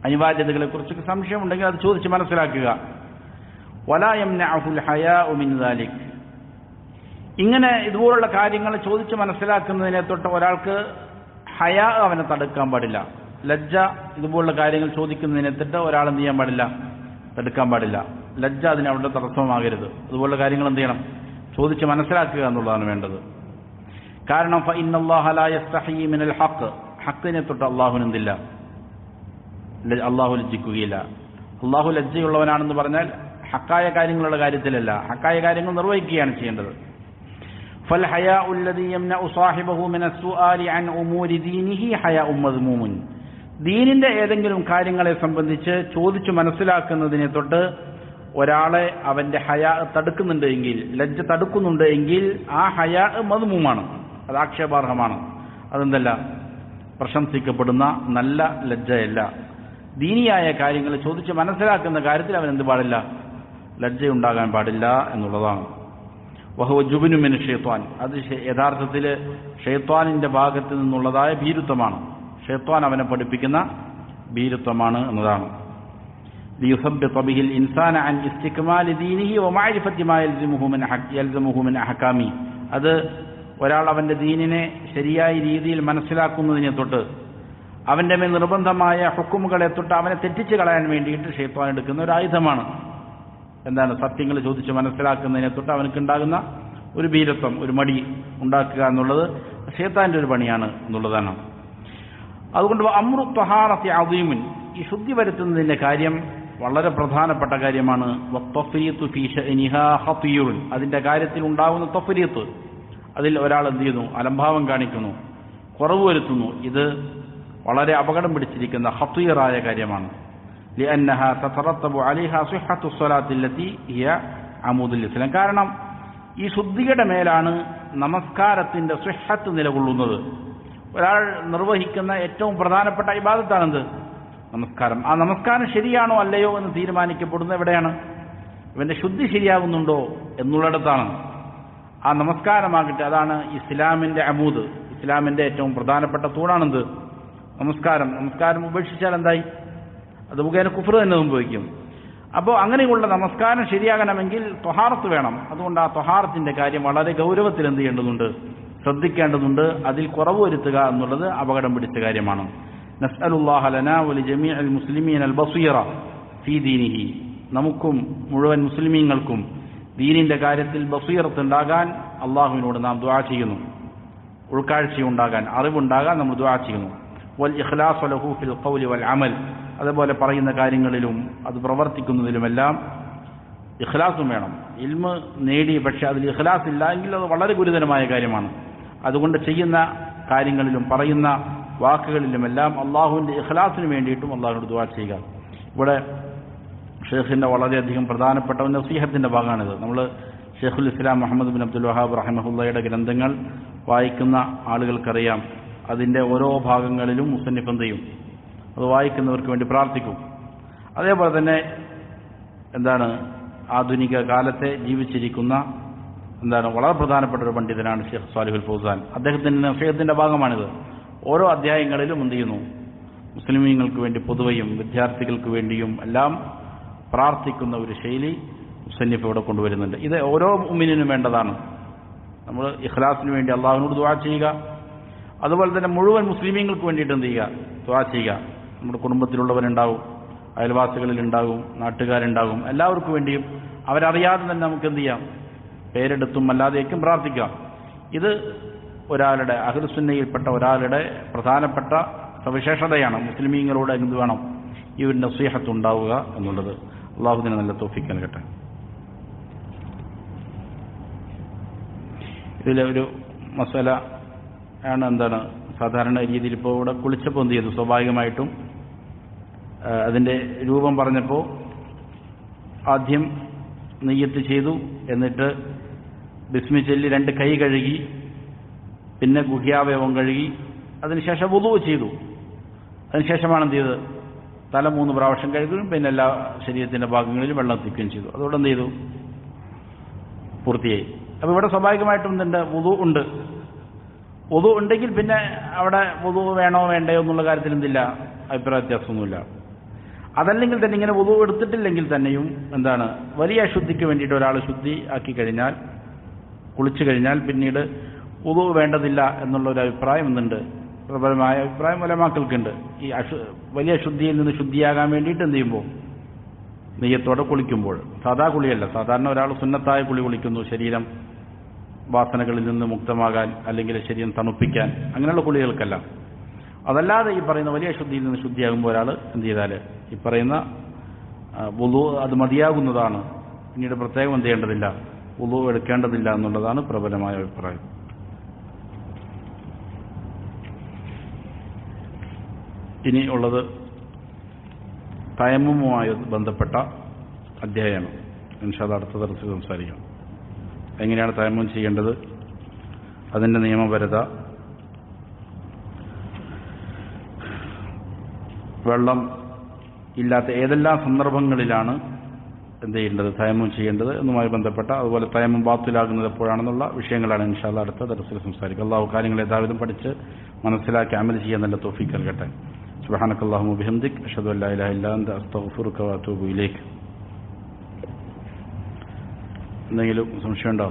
അനിവാര്യതകളെക്കുറിച്ചൊക്കെ സംശയമുണ്ടെങ്കിൽ അത് ചോദിച്ച് മനസ്സിലാക്കുക. വലാ യംനഉൽ ഹയാഉ മിൻ ദാലിക്. ഇങ്ങനെ ഇതുപോലുള്ള കാര്യങ്ങൾ ചോദിച്ച് മനസ്സിലാക്കുന്നതിനെ തൊട്ട് ഒരാൾക്ക് ഹയാ അവനെ തടുക്കാൻ പാടില്ല. ലജ്ജ ഇതുപോലുള്ള കാര്യങ്ങൾ ചോദിക്കുന്നതിനെ തൊട്ട് ഒരാൾ എന്ത് ചെയ്യാൻ പാടില്ല? തടുക്കാൻ പാടില്ല. ലജ്ജ അതിന് അവരുടെ തടസ്സമാകരുത്. അതുപോലുള്ള കാര്യങ്ങൾ എന്ത് ചെയ്യണം? ചോദിച്ച് മനസ്സിലാക്കുക എന്നുള്ളതാണ് വേണ്ടത്. കാരണം ഫഇന്നല്ലാഹ ലാ യസ്തഹീ മിനൽ ഹഖ്, ഹഖിനെ തൊട്ട് അല്ലാഹുവിന് എന്തില്ല? അല്ലാഹു ലജ്ജിക്കുകയില്ല. അല്ലാഹു ലജ്ജയുള്ളവനാണെന്ന് പറഞ്ഞാൽ ഹക്കായ കാര്യങ്ങളുടെ കാര്യത്തിലല്ല, ഹക്കായ കാര്യങ്ങൾ നിർവഹിക്കുകയാണ് ചെയ്യേണ്ടത്. ഫൽ ഹയാഉ അല്ലദീ യംനഉ സാഹിബഹു മിനസ് സുആലി അൻ ഉമൂരി ദീനിഹി ഹയാഉ മദ്മൂമുൻ. ദീനിന്റെ ഏതെങ്കിലും കാര്യങ്ങളെ സംബന്ധിച്ച് ചോദിച്ചു മനസ്സിലാക്കുന്നതിനെ തൊട്ട് ഒരാളെ അവന്റെ ഹയാ തടുക്കുന്നുണ്ട് എങ്കിൽ, ലജ്ജ തടുക്കുന്നുണ്ട് എങ്കിൽ ആ ഹയാ മദ്മൂമാണ്, അത് ആക്ഷേപാർഹമാണ്. അതെന്തല്ല? പ്രശംസിക്കപ്പെടുന്ന നല്ല ലജ്ജയല്ല. ദീനിയായ കാര്യങ്ങൾ ചോദിച്ച് മനസ്സിലാക്കുന്ന കാര്യത്തിൽ അവൻ എന്ത് പാടില്ല? ലജ്ജയുണ്ടാകാൻ പാടില്ല എന്നുള്ളതാണ്. വഹുവ ജുബ്നു മിന ശൈത്വാൻ, അത് യഥാർത്ഥത്തിൽ ഷൈത്വാനിന്റെ ഭാഗത്ത് നിന്നുള്ളതായ ഭീരുത്വമാണ്. ഷൈത്വാൻ അവനെ പഠിപ്പിക്കുന്ന ഭീരുത്വമാണ് എന്നതാണ്. ലിയുസബ്ബിത ബിഹിൽ ഇൻസാന അൻ ഇസ്തിക്മാലി ദീനിഹി വമഅരിഫത്തി മാ യൽസമുഹു മിൻ അഹ്കാമി. അത് ഒരാൾ അവന്റെ ദീനിനെ ശരിയായ രീതിയിൽ മനസ്സിലാക്കുന്നതിനെ തൊട്ട് അവന്റെ മേൽ നിർബന്ധമായ ഹുക്കുമുകളെ തൊട്ട് അവനെ തെറ്റിച്ച് കളയാൻ വേണ്ടിയിട്ട് ഷൈത്വാൻ എടുക്കുന്ന ഒരു ആയുധമാണ്. എന്താണ്? സത്യങ്ങൾ ചോദിച്ച് മനസ്സിലാക്കുന്നതിനെ തൊട്ട് അവനക്കുണ്ടാകുന്ന ഒരു ഭീരത്വം, ഒരു മടി ഉണ്ടാക്കുക എന്നുള്ളത് ഷൈത്താന്റെ ഒരു പണിയാണ് എന്നുള്ളതാണ്. അതുകൊണ്ട് അമ്രു ത്വഹാറത്തി അദീമുൻ, ഈ ശുദ്ധി വരുത്തുന്നതിന്റെ കാര്യം വളരെ പ്രധാനപ്പെട്ട കാര്യമാണ്. വത്തഫ്രീത്തു ഫീ ശഅനിഹാ ഖതീറുൻ, അതിന്റെ കാര്യത്തിൽ ഉണ്ടാകുന്ന തഫ്രീത്ത്, അതിൽ ഒരാൾ എന്ത് ചെയ്യുന്നു? അലംഭാവം കാണിക്കുന്നു, കുറവ് വരുത്തുന്നു. ഇത് വളരെ അപകടം പിടിച്ചിരിക്കുന്ന ഖതീറായ കാര്യമാണ്. لأنها تترتب عليها صحة الصلاة التي هي عمود الإسلام. കാരണം ഈ ശുദ്ധിയുടെ മേലാണ് നമസ്കാരത്തിന്റെ സിഹ്ഹത്ത് നിലകൊള്ളുന്നത്. ഒരാൾ നിർവഹിക്കുന്ന ഏറ്റവും പ്രധാനപ്പെട്ട ഇബാദത്താണെന്ത്? നമസ്കാരം. ആ നമസ്കാരം ശരിയാണോ അല്ലയോ എന്ന് തീരുമാനിക്കപ്പെടുന്നത് എവിടെയാണ്? ഇവന്റെ ശുദ്ധി ശരിയാകുന്നുണ്ടോ എന്നുള്ളിടത്താണ്. ആ നമസ്കാരമാകട്ടെ, അതാണ് ഇസ്ലാമിന്റെ അമൂദ്, ഇസ്ലാമിന്റെ ഏറ്റവും പ്രധാനപ്പെട്ട തൂണാണെന്ത്? നമസ്കാരം. നമസ്കാരം ഉപേക്ഷിച്ചാൽ എന്തായി? അത് മുഖേന കുഫ്ർ തന്നെ സംഭവിക്കും. അപ്പോൾ അങ്ങനെയുള്ള നമസ്കാരം ശരിയാകണമെങ്കിൽ ത്വഹാറത്ത് വേണം. അതുകൊണ്ട് ആ ത്വഹാറത്തിന്റെ കാര്യം വളരെ ഗൗരവത്തിൽ എന്ത് ചെയ്യേണ്ടതുണ്ട്? ശ്രദ്ധിക്കേണ്ടതുണ്ട്. അതിൽ കുറവ് വരുത്തുക എന്നുള്ളത് അപകടം പിടിച്ച കാര്യമാണ്. നസ്അലുല്ലാഹ ലനാ വലി ജമീഅൽ മുസ്ലിമീന അൽ ബസീറ ഫീ ദീനിഹി, നമുക്കും മുഴുവൻ മുസ്ലിമീങ്ങൾക്കും ദീനിന്റെ കാര്യത്തിൽ ബസീറത്ത് ഉണ്ടാകാൻ അള്ളാഹുവിനോട് നാം ദുആ ചെയ്യുന്നു. ഉൾക്കാഴ്ചയുണ്ടാകാൻ, അറിവുണ്ടാകാൻ നമ്മൾ ദുആ ചെയ്യുന്നു. വൽ ഇഖ്ലാസു ലഹു ഫിൽ ഖൗലി വൽ അമൽ, അതുപോലെ പറയുന്ന കാര്യങ്ങളിലും അത് പ്രവർത്തിക്കുന്നതിലുമെല്ലാം ഇഖ്ലാസും വേണം. ഇൽമ് നേടി പക്ഷെ അതിൽ ഇഖ്ലാസ് ഇല്ല എങ്കിൽ അത് വളരെ ഗുരുതരമായ കാര്യമാണ്. അതുകൊണ്ട് ചെയ്യുന്ന കാര്യങ്ങളിലും പറയുന്ന വാക്കുകളിലുമെല്ലാം അള്ളാഹുവിൻ്റെ ഇഖ്ലാസിന് വേണ്ടിയിട്ടും അള്ളാഹുവിനോട് ദുആ ചെയ്യുക. ഇവിടെ ഷെയ്ഖിൻ്റെ വളരെയധികം പ്രധാനപ്പെട്ട നസീഹത്തിൻ്റെ ഭാഗമാണിത്. നമ്മൾ ഷെയ്ഖുൽ ഇസ്ലാം മുഹമ്മദ് ബിൻ അബ്ദുൽ വഹാബ് റഹിമഹുള്ളയുടെ ഗ്രന്ഥങ്ങൾ വായിക്കുന്ന ആളുകൾക്കറിയാം, അതിൻ്റെ ഓരോ ഭാഗങ്ങളിലും മുസന്നിഫ് എന്ത് ചെയ്യും? അത് വായിക്കുന്നവർക്ക് വേണ്ടി പ്രാർത്ഥിക്കും. അതേപോലെ തന്നെ എന്താണ് ആധുനിക കാലത്തെ ജീവിച്ചിരിക്കുന്ന വളരെ പ്രധാനപ്പെട്ട ഒരു പണ്ഡിതനാണ് ഷെയ്ഖ് സാലിഹുൽ ഫൗസാൻ. അദ്ദേഹത്തിൻ്റെ ഭാഗമാണിത്. ഓരോ അധ്യായങ്ങളിലും എന്ത് ചെയ്യുന്നു? മുസ്ലിമീങ്ങൾക്ക് വേണ്ടി പൊതുവെയും വിദ്യാർത്ഥികൾക്ക് വേണ്ടിയും എല്ലാം പ്രാർത്ഥിക്കുന്ന ഒരു ശൈലി മുസന്നിഫ് ഇവിടെ കൊണ്ടുവരുന്നുണ്ട്. ഇത് ഓരോ മുഅ്മിനിനും വേണ്ടതാണ്. നമ്മൾ ഇഖ്ലാസിന് വേണ്ടി അള്ളാഹുവിനോട് ദുആ ചെയ്യുക, അതുപോലെ തന്നെ മുഴുവൻ മുസ്ലിമീങ്ങൾക്ക് വേണ്ടിയിട്ട് എന്ത് ചെയ്യുക? ദുആ ചെയ്യുക. നമ്മുടെ കുടുംബത്തിലുള്ളവരുണ്ടാവും, അയൽവാസികളിലുണ്ടാകും, നാട്ടുകാരുണ്ടാകും, എല്ലാവർക്കും വേണ്ടിയും അവരറിയാതെ തന്നെ നമുക്ക് എന്ത് ചെയ്യാം? പേരെടുത്തും അല്ലാതെയൊക്കെ പ്രാർത്ഥിക്കാം. ഇത് ഒരാളുടെ അഹ്ലുസുന്നയിൽപ്പെട്ട ഒരാളുടെ പ്രധാനപ്പെട്ട സവിശേഷതയാണ്. മുസ്ലിമീങ്ങളോട് എന്ത് വേണം? ഈ ഒരു നസീഹത്ത് ഉണ്ടാവുക എന്നുള്ളത്. അള്ളാഹുവിന് നല്ല തൗഫീഖ് നൽകട്ടെ. ഇതിലെ ഒരു മസല ആണ് സാധാരണ രീതിയിൽ ഇപ്പോൾ ഇവിടെ കുളിച്ചപ്പോൾ എന്ത് ചെയ്തു? സ്വാഭാവികമായിട്ടും അതിൻ്റെ രൂപം പറഞ്ഞപ്പോൾ ആദ്യം നിയ്യത്ത് ചെയ്തു, എന്നിട്ട് ബിസ്മി ചൊല്ലി 2 കൈ കഴുകി, പിന്നെ ഗുഹ്യാവയവം കഴുകി, അതിനുശേഷം വുളൂ ചെയ്തു. അതിനുശേഷമാണ് എന്ത് ചെയ്തത്? തല 3 പ്രാവശ്യം കഴുകുകയും പിന്നെ എല്ലാ ശരീരത്തിൻ്റെ ഭാഗങ്ങളിലും വെള്ളം എത്തിക്കുകയും ചെയ്തു. അതോടെ എന്ത് ചെയ്തു? പൂർത്തിയായി. അപ്പോൾ ഇവിടെ സ്വാഭാവികമായിട്ടും എന്തുണ്ട്? വുളൂ ഉണ്ട്. വുളൂ ഉണ്ടെങ്കിൽ പിന്നെ അവിടെ വുളൂ വേണോ വേണ്ടയോ എന്നുള്ള കാര്യത്തിൽ എന്തില്ല? അഭിപ്രായ വ്യത്യാസമൊന്നുമില്ല. അതല്ലെങ്കിൽ തന്നെ ഇങ്ങനെ വുളു എടുത്തിട്ടില്ലെങ്കിൽ തന്നെയും എന്താണ്, വലിയ അശുദ്ധിക്ക് വേണ്ടിയിട്ട് ഒരാൾ ശുദ്ധി ആക്കി കഴിഞ്ഞാൽ, കുളിച്ചു കഴിഞ്ഞാൽ പിന്നീട് വുളു വേണ്ടതില്ല എന്നുള്ളൊരു അഭിപ്രായം എന്തുണ്ട്, പ്രബലമായ അഭിപ്രായം ഉലമാക്കൾക്കുണ്ട്. ഈ വലിയ അശുദ്ധിയിൽ നിന്ന് ശുദ്ധിയാകാൻ വേണ്ടിയിട്ട് എന്ത് ചെയ്യുമ്പോൾ, നെയ്യത്തോടെ കുളിക്കുമ്പോൾ, സാധാ കുളിയല്ല, സാധാരണ ഒരാൾ സുന്നത്തായ കുളി കുളിക്കുന്നു, ശരീരം വാസനകളിൽ നിന്ന് മുക്തമാകാൻ അല്ലെങ്കിൽ ശരീരം തണുപ്പിക്കാൻ, അങ്ങനെയുള്ള കുളികൾക്കല്ല. അതല്ലാതെ ഈ പറയുന്ന വലിയ ശുദ്ധിയിൽ നിന്ന് ശുദ്ധിയാകുമ്പോൾ ഒരാൾ എന്ത് ചെയ്താൽ ഈ പറയുന്ന വുളു അത് മതിയാകുന്നതാണ്, പിന്നീട് പ്രത്യേകം എന്ത് ചെയ്യേണ്ടതില്ല, വുളു എടുക്കേണ്ടതില്ല എന്നുള്ളതാണ് പ്രബലമായ അഭിപ്രായം. ഇനി ഉള്ളത് തയമ്മുമുമായി ബന്ധപ്പെട്ട അധ്യായമാണ്. ഇൻഷാ അല്ലാഹ് അടുത്ത ദർസിൽ സംസാരിക്കാം. എങ്ങനെയാണ് തയമ്മും ചെയ്യേണ്ടത്, അതിൻ്റെ നിയമപരത, വെള്ളം ഇല്ലാത്ത ഏതെല്ലാം സന്ദർഭങ്ങളിലാണ് എന്ത് ചെയ്യേണ്ടത്, തയമ്മും ചെയ്യേണ്ടത് എന്നുമായി ബന്ധപ്പെട്ട, അതുപോലെ തയമ്മും ബാത്തിലാകുന്നത് എപ്പോഴാണെന്നുള്ള വിഷയങ്ങളാണ് ഇൻഷാ അല്ലാഹ് അടുത്ത ദർസിൽ സംസാരിക്കുക. അല്ലാഹു കാര്യങ്ങൾ യഥാവിധം പഠിച്ച് മനസ്സിലാക്കി അമൽ ചെയ്യാൻ നല്ല തൗഫീഖ് നൽകട്ടെ. സുബ്ഹാനക്കല്ലാഹുമ്മ വബിഹംദിക് അഷ്ഹദു അല്ലാ ഇലാഹ ഇല്ലാ അൻത അസ്തഗ്ഫിറുക വഅതൂബു ഇലൈക്. എന്തെങ്കിലും സംശയം ഉണ്ടോ?